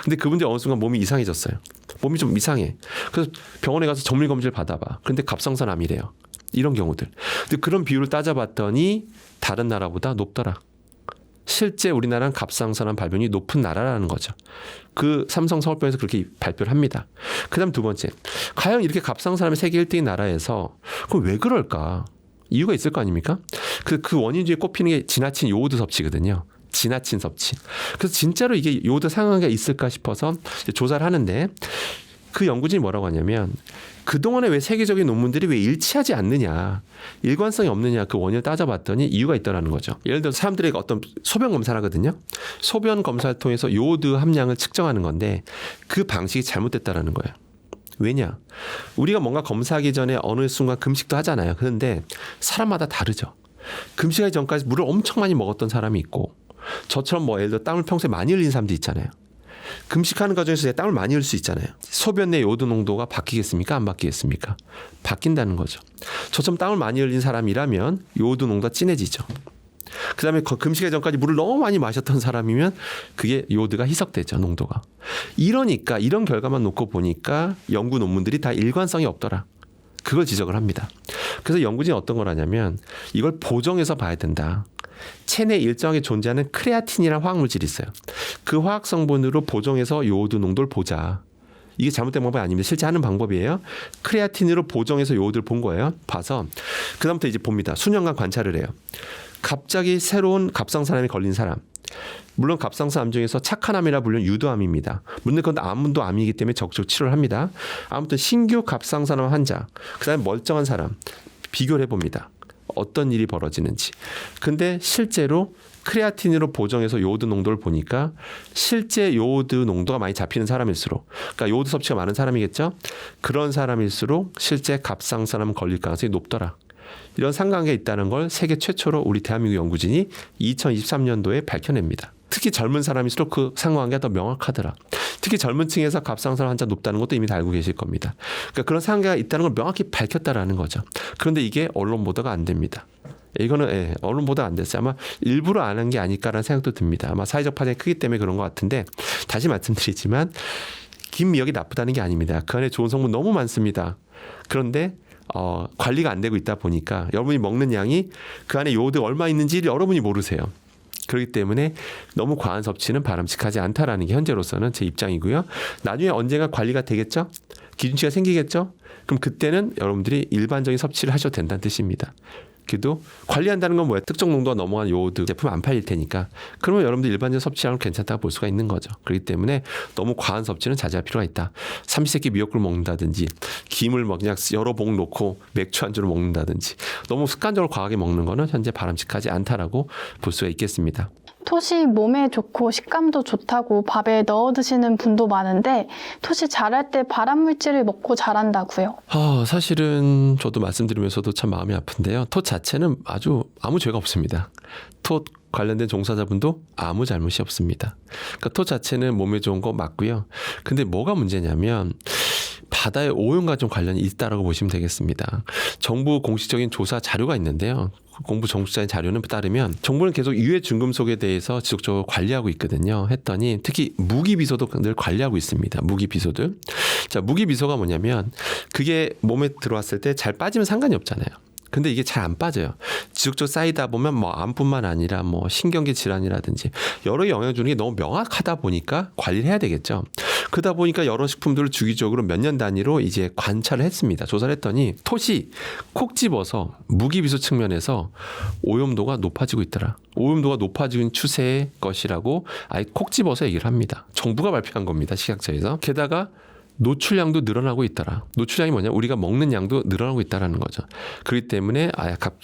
A: 근데 그분들이 어느 순간 몸이 이상해졌어요. 몸이 좀 이상해. 그래서 병원에 가서 정밀검진을 받아봐. 그런데 갑상선암이래요. 이런 경우들. 근데 그런 비율을 따져봤더니 다른 나라보다 높더라. 실제 우리나라는 갑상선암 발병이 높은 나라라는 거죠. 그 삼성 서울병원에서 그렇게 발표를 합니다. 그 다음 두 번째. 과연 이렇게 갑상선암이 세계 1등인 나라에서 그럼 왜 그럴까? 이유가 있을 거 아닙니까? 그 원인 중에 꼽히는 게 지나친 요오드 섭취거든요. 지나친 섭취. 그래서 진짜로 이게 요오드 상한가 있을까 싶어서 조사를 하는데 그 연구진이 뭐라고 하냐면 그동안에 왜 세계적인 논문들이 왜 일치하지 않느냐, 일관성이 없느냐 그 원인을 따져봤더니 이유가 있다는 거죠. 예를 들어서 사람들에게 어떤 소변 검사를 하거든요. 소변 검사를 통해서 요오드 함량을 측정하는 건데 그 방식이 잘못됐다는 거예요. 왜냐? 우리가 뭔가 검사하기 전에 어느 순간 금식도 하잖아요. 그런데 사람마다 다르죠. 금식하기 전까지 물을 엄청 많이 먹었던 사람이 있고 저처럼 예를 들어 땀을 평소에 많이 흘린 사람도 있잖아요. 금식하는 과정에서 땀을 많이 흘릴 수 있잖아요. 소변 내 요오드 농도가 바뀌겠습니까? 안 바뀌겠습니까? 바뀐다는 거죠. 저처럼 땀을 많이 흘린 사람이라면 요오드 농도가 진해지죠. 그 다음에 금식하기 전까지 물을 너무 많이 마셨던 사람이면 그게 요오드가 희석되죠. 농도가. 이러니까 이런 결과만 놓고 보니까 연구 논문들이 다 일관성이 없더라. 그걸 지적을 합니다. 그래서 연구진이 어떤 걸 하냐면 이걸 보정해서 봐야 된다. 체내에 일정하게 존재하는 크레아틴이라는 화학물질이 있어요. 그 화학 성분으로 보정해서 요오드 농도를 보자. 이게 잘못된 방법이 아닙니다. 실제 하는 방법이에요. 크레아틴으로 보정해서 요오드를 본 거예요. 봐서 그다음부터 이제 봅니다. 수년간 관찰을 해요. 갑자기 새로운 갑상선암에 걸린 사람. 물론 갑상선암 중에서 착한 암이라 불리는 유도암입니다. 물론 그건 암도 암이기 때문에 적극 치료를 합니다. 아무튼 신규 갑상선암 환자, 그다음에 멀쩡한 사람 비교를 해봅니다. 어떤 일이 벌어지는지. 근데 실제로 크레아틴으로 보정해서 요오드 농도를 보니까 실제 요오드 농도가 많이 잡히는 사람일수록, 그러니까 요오드 섭취가 많은 사람이겠죠. 그런 사람일수록 실제 갑상선암 걸릴 가능성이 높더라. 이런 상관계가 있다는 걸 세계 최초로 우리 대한민국 연구진이 2023년도에 밝혀냅니다. 특히 젊은 사람일수록 그 상호관계가 더 명확하더라. 특히 젊은 층에서 갑상선 환자 높다는 것도 이미 다 알고 계실 겁니다. 그러니까 그런 상황이 있다는 걸 명확히 밝혔다라는 거죠. 그런데 이게 언론 보도가 안 됩니다. 이거는 언론 보도 안 됐어요. 아마 일부러 안 한 게 아닐까라는 생각도 듭니다. 아마 사회적 파장이 크기 때문에 그런 것 같은데 다시 말씀드리지만 김 미역이 나쁘다는 게 아닙니다. 그 안에 좋은 성분 너무 많습니다. 그런데 관리가 안 되고 있다 보니까 여러분이 먹는 양이 그 안에 요오드 얼마 있는지 여러분이 모르세요. 그렇기 때문에 너무 과한 섭취는 바람직하지 않다라는 게 현재로서는 제 입장이고요. 나중에 언젠가 관리가 되겠죠? 기준치가 생기겠죠? 그럼 그때는 여러분들이 일반적인 섭취를 하셔도 된다는 뜻입니다. 그래도 관리한다는 건 뭐예요? 특정 농도가 넘어간 요오드 제품 안 팔릴 테니까 그러면 여러분들 일반적인 섭취하면 괜찮다고 볼 수가 있는 거죠. 그렇기 때문에 너무 과한 섭취는 자제할 필요가 있다. 삼시세끼 미역국을 먹는다든지 김을 그냥 여러 봉 놓고 맥주 안주로 먹는다든지 너무 습관적으로 과하게 먹는 거는 현재 바람직하지 않다라고 볼 수가 있겠습니다.
B: 톳이 몸에 좋고 식감도 좋다고 밥에 넣어 드시는 분도 많은데 톳이 자랄 때 발암물질을 먹고 자란다고요.
A: 사실은 저도 말씀드리면서도 참 마음이 아픈데요. 톳 자체는 아무 죄가 없습니다. 톳 관련된 종사자분도 아무 잘못이 없습니다. 그러니까 톳 자체는 몸에 좋은 거 맞고요. 근데 뭐가 문제냐면 바다의 오염과 좀 관련이 있다라고 보시면 되겠습니다. 정부 공식적인 조사 자료가 있는데요. 공부 정부자의 자료는 따르면 정부는 계속 유해 중금속에 대해서 지속적으로 관리하고 있거든요. 했더니 특히 무기비소도 늘 관리하고 있습니다. 무기비소들. 자, 무기비소가 뭐냐면 그게 몸에 들어왔을 때 잘 빠지면 상관이 없잖아요. 근데 이게 잘 안 빠져요. 지속적으로 쌓이다 보면 암뿐만 아니라 신경계 질환이라든지 여러 영향을 주는 게 너무 명확하다 보니까 관리를 해야 되겠죠. 그러다 보니까 여러 식품들을 주기적으로 몇 년 단위로 이제 관찰을 했습니다. 조사를 했더니 톳이 콕 집어서 무기비소 측면에서 오염도가 높아지고 있더라. 오염도가 높아지는 추세의 것이라고 아예 콕 집어서 얘기를 합니다. 정부가 발표한 겁니다. 식약처에서. 게다가 노출량도 늘어나고 있더라. 노출량이 뭐냐? 우리가 먹는 양도 늘어나고 있다라는 거죠. 그렇기 때문에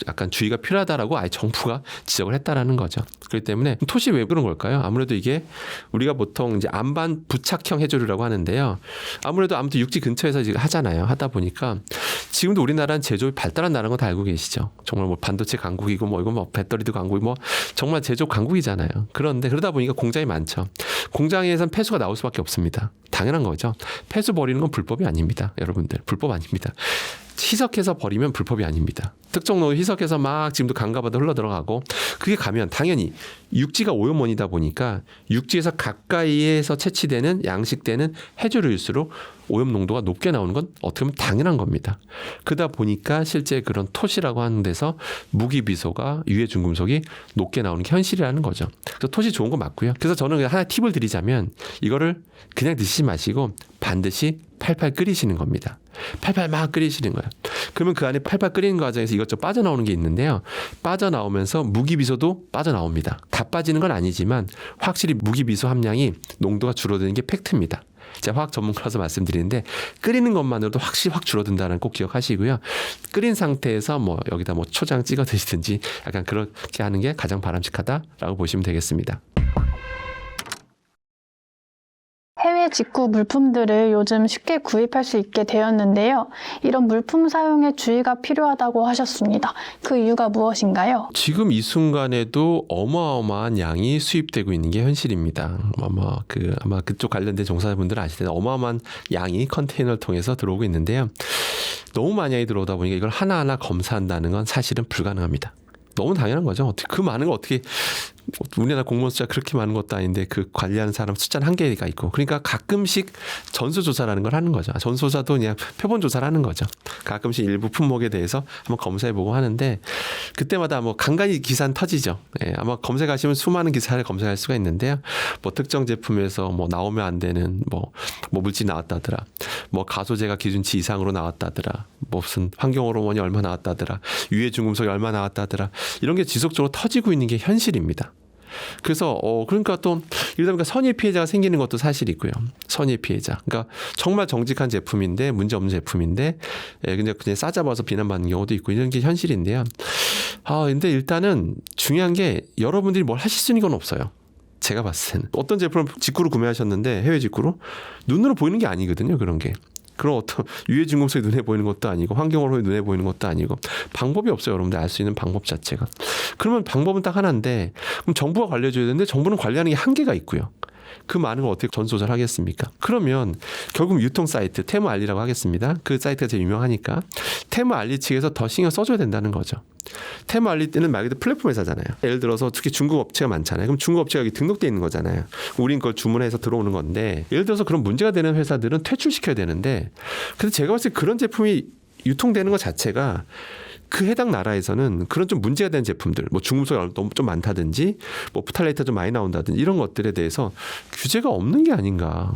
A: 약간 주의가 필요하다라고 아예 정부가 지적을 했다라는 거죠. 그렇기 때문에 톳이 왜 그런 걸까요? 아무래도 이게 우리가 보통 이제 안반 부착형 해조류라고 하는데요. 아무래도 육지 근처에서 지금 하잖아요. 하다 보니까 지금도 우리나라는 제조업이 발달한 나라는 거 다 알고 계시죠. 정말 반도체 강국이고 이거 배터리도 강국이고 정말 제조업 강국이잖아요. 그런데 그러다 보니까 공장이 많죠. 공장에선 폐수가 나올 수밖에 없습니다. 당연한 거죠. 폐수 버리는 건 불법이 아닙니다. 여러분들 불법 아닙니다. 희석해서 버리면 불법이 아닙니다. 특정 농도 희석해서 막 지금도 강가 바다 흘러 들어가고 그게 가면 당연히 육지가 오염원이다 보니까 육지에서 가까이에서 채취되는 양식되는 해조류일수록 오염 농도가 높게 나오는 건 어떻게 보면 당연한 겁니다. 그러다 보니까 실제 그런 톳이라고 하는 데서 무기비소가 유해 중금속이 높게 나오는 게 현실이라는 거죠. 그래서 톳이 좋은 거 맞고요. 그래서 저는 하나 팁을 드리자면 이거를 그냥 드시지 마시고 반드시 팔팔 끓이시는 겁니다. 팔팔 막 끓이시는 거예요. 그러면 그 안에 팔팔 끓이는 과정에서 이것저것 빠져나오는 게 있는데요. 빠져나오면서 무기비소도 빠져나옵니다. 다 빠지는 건 아니지만 확실히 무기비소 함량이 농도가 줄어드는 게 팩트입니다. 제가 화학 전문가라서 말씀드리는데 끓이는 것만으로도 확실히 확 줄어든다는 꼭 기억하시고요. 끓인 상태에서 여기다 초장 찍어 드시든지 약간 그렇게 하는 게 가장 바람직하다라고 보시면 되겠습니다.
B: 해외 직구 물품들을 요즘 쉽게 구입할 수 있게 되었는데요. 이런 물품 사용에 주의가 필요하다고 하셨습니다. 그 이유가 무엇인가요?
A: 지금 이 순간에도 어마어마한 양이 수입되고 있는 게 현실입니다. 아마 그쪽 관련된 종사자분들은 아실 텐데 어마어마한 양이 컨테이너를 통해서 들어오고 있는데요. 너무 많이 들어오다 보니까 이걸 하나하나 검사한다는 건 사실은 불가능합니다. 너무 당연한 거죠. 그 많은 거 어떻게 우리나라 공무원 숫자 그렇게 많은 것도 아닌데 그 관리하는 사람 숫자는 한계가 있고 그러니까 가끔씩 전수조사라는 걸 하는 거죠. 전수조사도 그냥 표본조사를 하는 거죠. 가끔씩 일부 품목에 대해서 한번 검사해보고 하는데 그때마다 간간히 기사는 터지죠. 아마 검색하시면 수많은 기사를 검색할 수가 있는데요. 특정 제품에서 나오면 안 되는 물질 나왔다더라. 가소제가 기준치 이상으로 나왔다더라. 무슨 환경호르몬이 얼마 나왔다더라. 유해 중금속이 얼마 나왔다더라. 이런 게 지속적으로 터지고 있는 게 현실입니다. 그래서 그러니까 또 이러다 보니까 선의 피해자가 생기는 것도 사실이고요. 선의 피해자. 그러니까 정말 정직한 제품인데 문제 없는 제품인데 그냥 싸잡아서 비난받는 경우도 있고 이런 게 현실인데요. 근데 일단은 중요한 게 여러분들이 뭘 하실 수 있는 건 없어요. 제가 봤을 때는 어떤 제품을 직구로 구매하셨는데 해외 직구로 눈으로 보이는 게 아니거든요. 그런 게. 그런 어떤 유해 중금속이 눈에 보이는 것도 아니고 환경오염이 눈에 보이는 것도 아니고 방법이 없어요. 여러분들 알 수 있는 방법 자체가. 그러면 방법은 딱 하나인데 그럼 정부가 관리해줘야 되는데 정부는 관리하는 게 한계가 있고요. 그 많은 걸 어떻게 전조절하겠습니까? 그러면 결국 유통 사이트 테무알리라고 하겠습니다. 그 사이트가 제일 유명하니까 테무알리 측에서 더 신경 써줘야 된다는 거죠. 테무알리 때는 말 그대로 플랫폼 회사잖아요. 예를 들어서 특히 중국 업체가 많잖아요. 그럼 중국 업체가 여기 등록돼 있는 거잖아요. 우린 그걸 주문해서 들어오는 건데 예를 들어서 그런 문제가 되는 회사들은 퇴출시켜야 되는데 그래서 제가 봤을 때 그런 제품이 유통되는 것 자체가 그 해당 나라에서는 그런 좀 문제가 되는 제품들, 뭐 중금속이 너무 좀 많다든지, 뭐 포탈레이터 좀 많이 나온다든지 이런 것들에 대해서 규제가 없는 게 아닌가,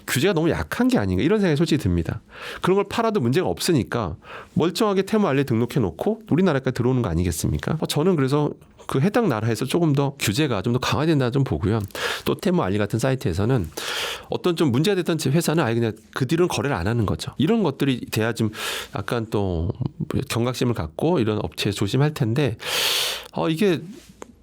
A: 규제가 너무 약한 게 아닌가 이런 생각이 솔직히 듭니다. 그런 걸 팔아도 문제가 없으니까 멀쩡하게 테무알리에 등록해놓고 우리나라까지 들어오는 거 아니겠습니까? 저는 그래서 그 해당 나라에서 조금 더 규제가 좀 더 강화된다 좀 보고요. 또 테무알리 같은 사이트에서는 어떤 좀 문제가 됐던 회사는 아예 그냥 그 뒤로는 거래를 안 하는 거죠. 이런 것들이 돼야 좀 약간 또 경각심을 갖고 이런 업체에 조심할 텐데 이게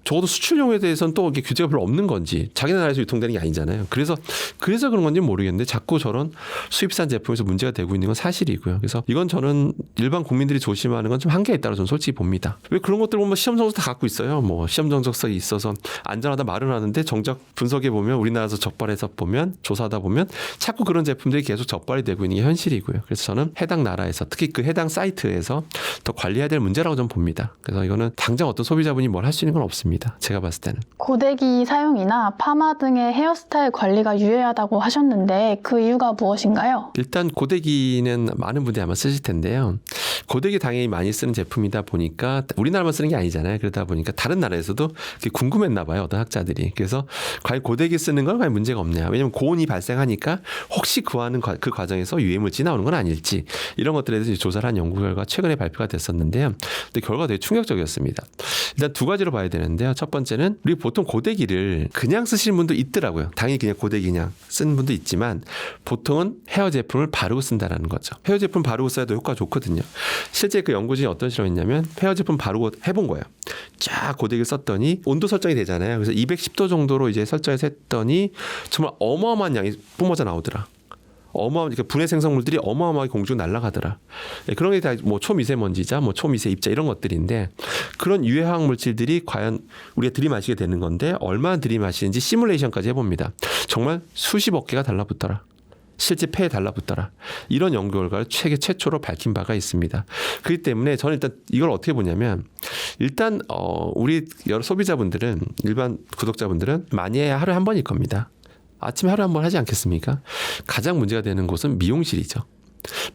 A: 적어도 수출용에 대해서는 또 이게 규제가 별로 없는 건지 자기네 나라에서 유통되는 게 아니잖아요. 그래서 그런 건지 모르겠는데 자꾸 저런 수입산 제품에서 문제가 되고 있는 건 사실이고요. 그래서 이건 저는 일반 국민들이 조심하는 건 좀 한계가 있다고 저는 솔직히 봅니다. 왜 그런 것들 보면 시험 정석 다 갖고 있어요. 뭐 시험 정석이 있어서 안전하다 말은 하는데 정작 분석해 보면 우리나라에서 적발해서 보면 조사하다 보면 자꾸 그런 제품들이 계속 적발이 되고 있는 게 현실이고요. 그래서 저는 해당 나라에서 특히 그 해당 사이트에서 더 관리해야 될 문제라고 저는 봅니다. 그래서 이거는 당장 어떤 소비자분이 뭘 할 수 있는 건 없습니다. 제가 봤을 때는.
B: 고데기 사용이나 파마 등의 헤어스타일 관리가 유효하다고 하셨는데 그 이유가 무엇인가요?
A: 일단 고데기는 많은 분들이 아마 쓰실 텐데요. 고데기 당연히 많이 쓰는 제품이다 보니까 우리나라만 쓰는 게 아니잖아요. 그러다 보니까 다른 나라에서도 그게 궁금했나 봐요. 어떤 학자들이. 그래서 과연 고데기 쓰는 건 과연 문제가 없냐. 왜냐하면 고온이 발생하니까 혹시 그 과정에서 유해물질이 나오는 건 아닐지 이런 것들에 대해서 조사를 한 연구 결과 최근에 발표가 됐었는데요. 근데 결과가 되게 충격적이었습니다. 일단 두 가지로 봐야 되는데요. 첫 번째는 우리 보통 고데기를 그냥 쓰시는 분도 있더라고요. 당연히 그냥 고데기 그냥 쓰는 분도 있지만 보통은 헤어 제품을 바르고 쓴다라는 거죠. 헤어 제품 바르고 써도 효과가 좋거든요. 실제 그 연구 중에 어떤 실험이냐면 헤어 제품 바르고 해본 거예요. 쫙 고데기를 썼더니 온도 설정이 되잖아요. 그래서 210도 정도로 이제 설정해서 했더니 정말 어마어마한 양이 뿜어져 나오더라. 그러니까 분해 생성물들이 어마어마하게 공중에 날아가더라. 그런 게 다 뭐 초미세먼지자, 뭐 초미세 입자 이런 것들인데 그런 유해화학 물질들이 과연 우리가 들이마시게 되는 건데 얼마나 들이마시는지 시뮬레이션까지 해봅니다. 정말 수십억 개가 달라붙더라. 실제 폐에 달라붙더라. 이런 연구 결과를 세계 최초로 밝힌 바가 있습니다. 그렇기 때문에 저는 일단 이걸 어떻게 보냐면 일단 우리 여러 소비자분들은 일반 구독자분들은 많이 해야 하루에 한 번일 겁니다. 아침에 하루에 한 번 하지 않겠습니까? 가장 문제가 되는 곳은 미용실이죠.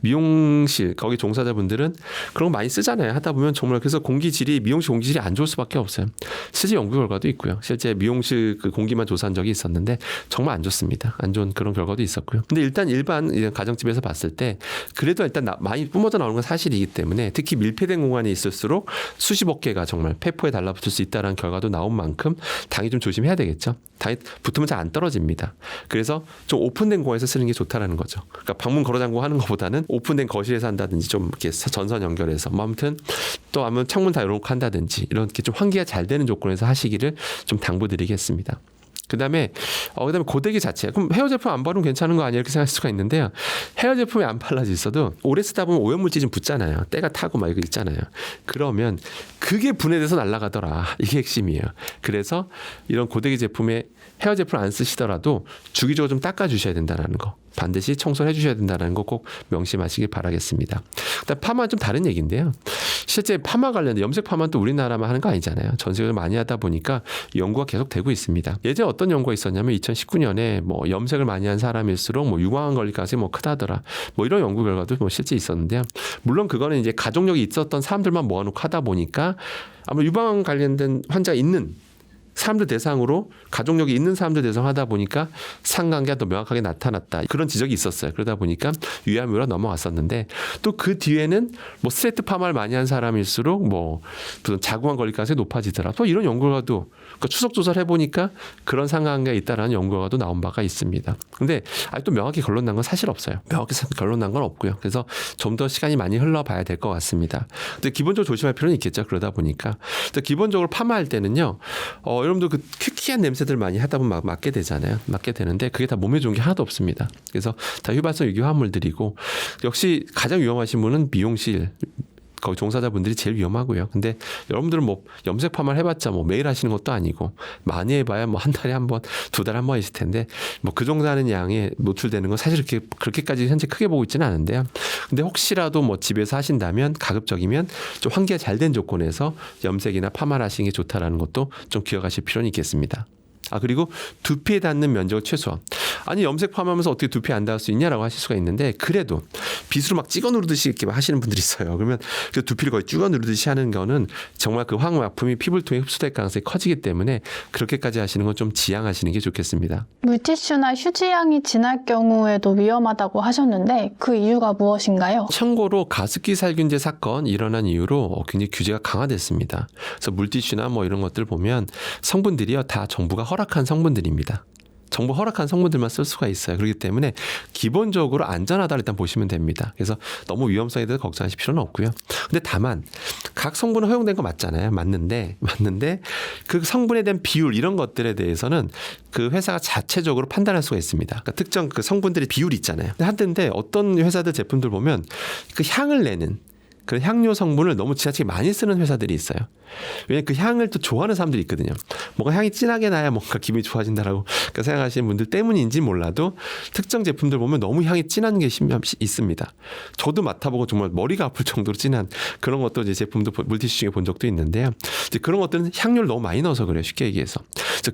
A: 미용실 거기 종사자분들은 그런 거 많이 쓰잖아요. 하다 보면 정말 그래서 미용실 공기질이 안 좋을 수밖에 없어요. 실제 연구 결과도 있고요. 실제 미용실 그 공기만 조사한 적이 있었는데 정말 안 좋습니다. 안 좋은 그런 결과도 있었고요. 근데 일단 일반 가정집에서 봤을 때 그래도 일단 많이 뿜어져 나오는 건 사실이기 때문에 특히 밀폐된 공간에 있을수록 수십억 개가 정말 폐포에 달라붙을 수 있다는 결과도 나온 만큼 당연히 좀 조심해야 되겠죠. 당연히 붙으면 잘 안 떨어집니다. 그래서 좀 오픈된 공간에서 쓰는 게 좋다라는 거죠. 그러니까 방문 걸어 잠그고 하는 것보다는 오픈된 거실에서 한다든지 좀 이렇게 전선 연결해서 아무튼 또 아무튼 창문 다 열어놓고 한다든지 이렇게 좀 환기가 잘 되는 조건에서 하시기를 좀 당부드리겠습니다. 그다음에 고데기 자체. 그럼 헤어 제품 안 바르면 괜찮은 거 아니야 이렇게 생각할 수가 있는데요. 헤어 제품이 안 발라져 있어도 오래 쓰다 보면 오염물질 좀 붙잖아요. 때가 타고 막 이거 있잖아요. 그러면 그게 분해돼서 날아가더라. 이게 핵심이에요. 그래서 이런 고데기 제품에 헤어 제품 안 쓰시더라도 주기적으로 좀 닦아주셔야 된다는 거. 반드시 청소를 해주셔야 된다는 거 꼭 명심하시길 바라겠습니다. 일단 파마는 좀 다른 얘기인데요. 실제 파마 관련된 염색 파마는 또 우리나라만 하는 거 아니잖아요. 전 세계적으로 많이 하다 보니까 연구가 계속 되고 있습니다. 예전에 어떤 연구가 있었냐면 2019년에 뭐 염색을 많이 한 사람일수록 뭐 유방암 걸릴 가능성이 뭐 크다더라. 뭐 이런 연구 결과도 뭐 실제 있었는데요. 물론 그거는 이제 가족력이 있었던 사람들만 모아놓고 하다 보니까 아마 유방암 관련된 환자가 있는 사람들 대상으로 가족력이 있는 사람들 대상 하다 보니까 상관계가 더 명확하게 나타났다. 그런 지적이 있었어요. 그러다 보니까 위암으로 넘어갔었는데 또 그 뒤에는 뭐 스트레이트 파마를 많이 한 사람일수록 뭐 자궁암 걸릴 가능성이 높아지더라. 또 이런 연구가도 그 추적 조사를 해보니까 그런 상관관계가 있다라는 연구가 또 나온 바가 있습니다. 근데 아직도 명확히 결론 난 건 사실 없어요. 명확히 결론 난 건 없고요. 그래서 좀 더 시간이 많이 흘러봐야 될 것 같습니다. 근데 기본적으로 조심할 필요는 있겠죠. 그러다 보니까. 기본적으로 파마할 때는요. 여러분도 그 퀴퀴한 냄새들 많이 하다 보면 맡게 되잖아요. 맡게 되는데 그게 다 몸에 좋은 게 하나도 없습니다. 그래서 다 휘발성 유기 화합물들이고 역시 가장 위험하신 분은 미용실 거기 종사자분들이 제일 위험하고요. 근데 여러분들은 뭐 염색 파마를 해봤자 뭐 매일 하시는 것도 아니고 많이 해봐야 뭐 한 달에 한 번, 두 달에 한 번 있을 텐데 뭐 그 정도 하는 양에 노출되는 건 사실 그렇게까지 현재 크게 보고 있지는 않은데요. 근데 혹시라도 뭐 집에서 하신다면 가급적이면 좀 환기가 잘 된 조건에서 염색이나 파마를 하시는 게 좋다라는 것도 좀 기억하실 필요는 있겠습니다. 그리고 두피에 닿는 면적을 최소화. 아니 염색 파마하면서 어떻게 두피에 안 닿을 수 있냐라고 하실 수가 있는데 그래도 빗으로 막 찍어 누르듯이 이렇게 막 하시는 분들이 있어요. 그러면 그 두피를 거의 찍어 누르듯이 하는 거는 정말 그 화학품이 피부를 통해 흡수될 가능성이 커지기 때문에 그렇게까지 하시는 건 좀 지양하시는 게 좋겠습니다.
B: 물티슈나 휴지향이 진할 경우에도 위험하다고 하셨는데 그 이유가 무엇인가요?
A: 참고로 가습기 살균제 사건 일어난 이후로 굉장히 규제가 강화됐습니다. 그래서 물티슈나 뭐 이런 것들 보면 성분들이요 다 정부가 허락한 성분들입니다. 정부 허락한 성분들만 쓸 수가 있어요. 그렇기 때문에 기본적으로 안전하다 일단 보시면 됩니다. 그래서 너무 위험성에 대해서 걱정하실 필요는 없고요. 근데 다만 각 성분은 허용된 거 맞잖아요. 맞는데 그 성분에 대한 비율 이런 것들에 대해서는 그 회사가 자체적으로 판단할 수가 있습니다. 그러니까 특정 그 성분들의 비율이 있잖아요. 근데 어떤 회사들 제품들 보면 그 향을 내는 그런 향료 성분을 너무 지나치게 많이 쓰는 회사들이 있어요. 왜냐하면 그 향을 또 좋아하는 사람들이 있거든요. 뭔가 향이 진하게 나야 뭔가 기분이 좋아진다라고 생각하시는 분들 때문인지 몰라도 특정 제품들 보면 너무 향이 진한 게 있습니다. 저도 맡아보고 정말 머리가 아플 정도로 진한 그런 것도 이제 제품도 물티슈 중에 본 적도 있는데요. 이제 그런 것들은 향료를 너무 많이 넣어서 그래요. 쉽게 얘기해서.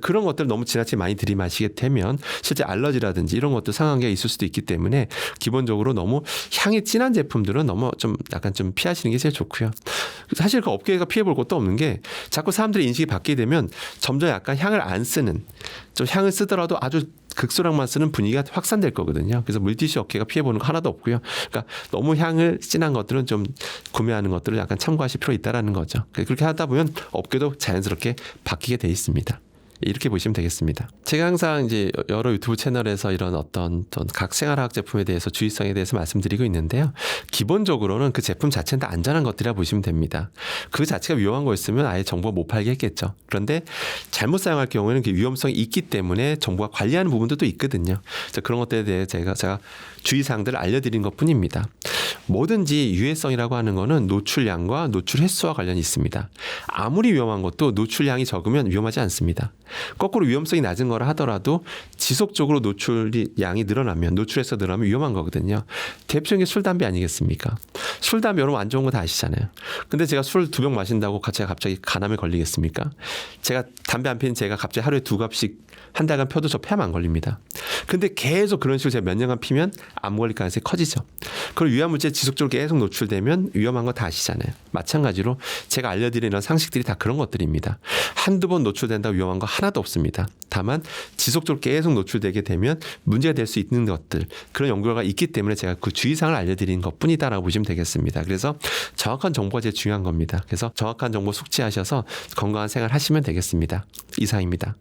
A: 그런 것들을 너무 지나치게 많이 들이마시게 되면 실제 알러지라든지 이런 것도 상한계가 있을 수도 있기 때문에 기본적으로 너무 향이 진한 제품들은 너무 좀 약간 좀 피하시는 게 제일 좋고요. 사실 그 업계가 피해볼 것도 없는 게 자꾸 사람들의 인식이 바뀌게 되면 점점 약간 향을 안 쓰는 좀 향을 쓰더라도 아주 극소량만 쓰는 분위기가 확산될 거거든요. 그래서 물티슈 업계가 피해보는 거 하나도 없고요. 그러니까 너무 향을 진한 것들은 좀 구매하는 것들을 약간 참고하실 필요 있다라는 거죠. 그렇게 하다 보면 업계도 자연스럽게 바뀌게 돼 있습니다. 이렇게 보시면 되겠습니다. 제가 항상 이제 여러 유튜브 채널에서 이런 어떤 각 생활화학 제품에 대해서 주의성에 대해서 말씀드리고 있는데요. 기본적으로는 그 제품 자체는 다 안전한 것들이라 보시면 됩니다. 그 자체가 위험한 거였으면 아예 정부가 못 팔게 했겠죠. 그런데 잘못 사용할 경우에는 그 위험성이 있기 때문에 정부가 관리하는 부분도 또 있거든요. 그래서 그런 것들에 대해 제가 주의사항들을 알려드린 것뿐입니다. 뭐든지 유해성이라고 하는 거는 노출량과 노출 횟수와 관련이 있습니다. 아무리 위험한 것도 노출량이 적으면 위험하지 않습니다. 거꾸로 위험성이 낮은 거라 하더라도 지속적으로 노출량이 늘어나면 노출 횟수가 늘어나면 위험한 거거든요. 대표적인 게 술, 담배 아니겠습니까? 술, 담배 여러분 안 좋은 거 다 아시잖아요. 근데 제가 술 2병 마신다고 제가 갑자기 간암에 걸리겠습니까? 제가 담배 안 피는 제가 갑자기 하루에 2갑씩 한 달간 펴도 저 폐암 안 걸립니다. 근데 계속 그런 식으로 제가 몇 년간 피면 암 걸릴 가능성이 커지죠. 그리고 유해물질 지속적으로 계속 노출되면 위험한 거 다 아시잖아요. 마찬가지로 제가 알려드리는 이런 상식들이 다 그런 것들입니다. 한두 번 노출된다고 위험한 거 하나도 없습니다. 다만 지속적으로 계속 노출되게 되면 문제가 될 수 있는 것들 그런 연구가 있기 때문에 제가 그 주의사항을 알려드리는 것뿐이다라고 보시면 되겠습니다. 그래서 정확한 정보가 제일 중요한 겁니다. 그래서 정확한 정보 숙지하셔서 건강한 생활 하시면 되겠습니다. 이상입니다.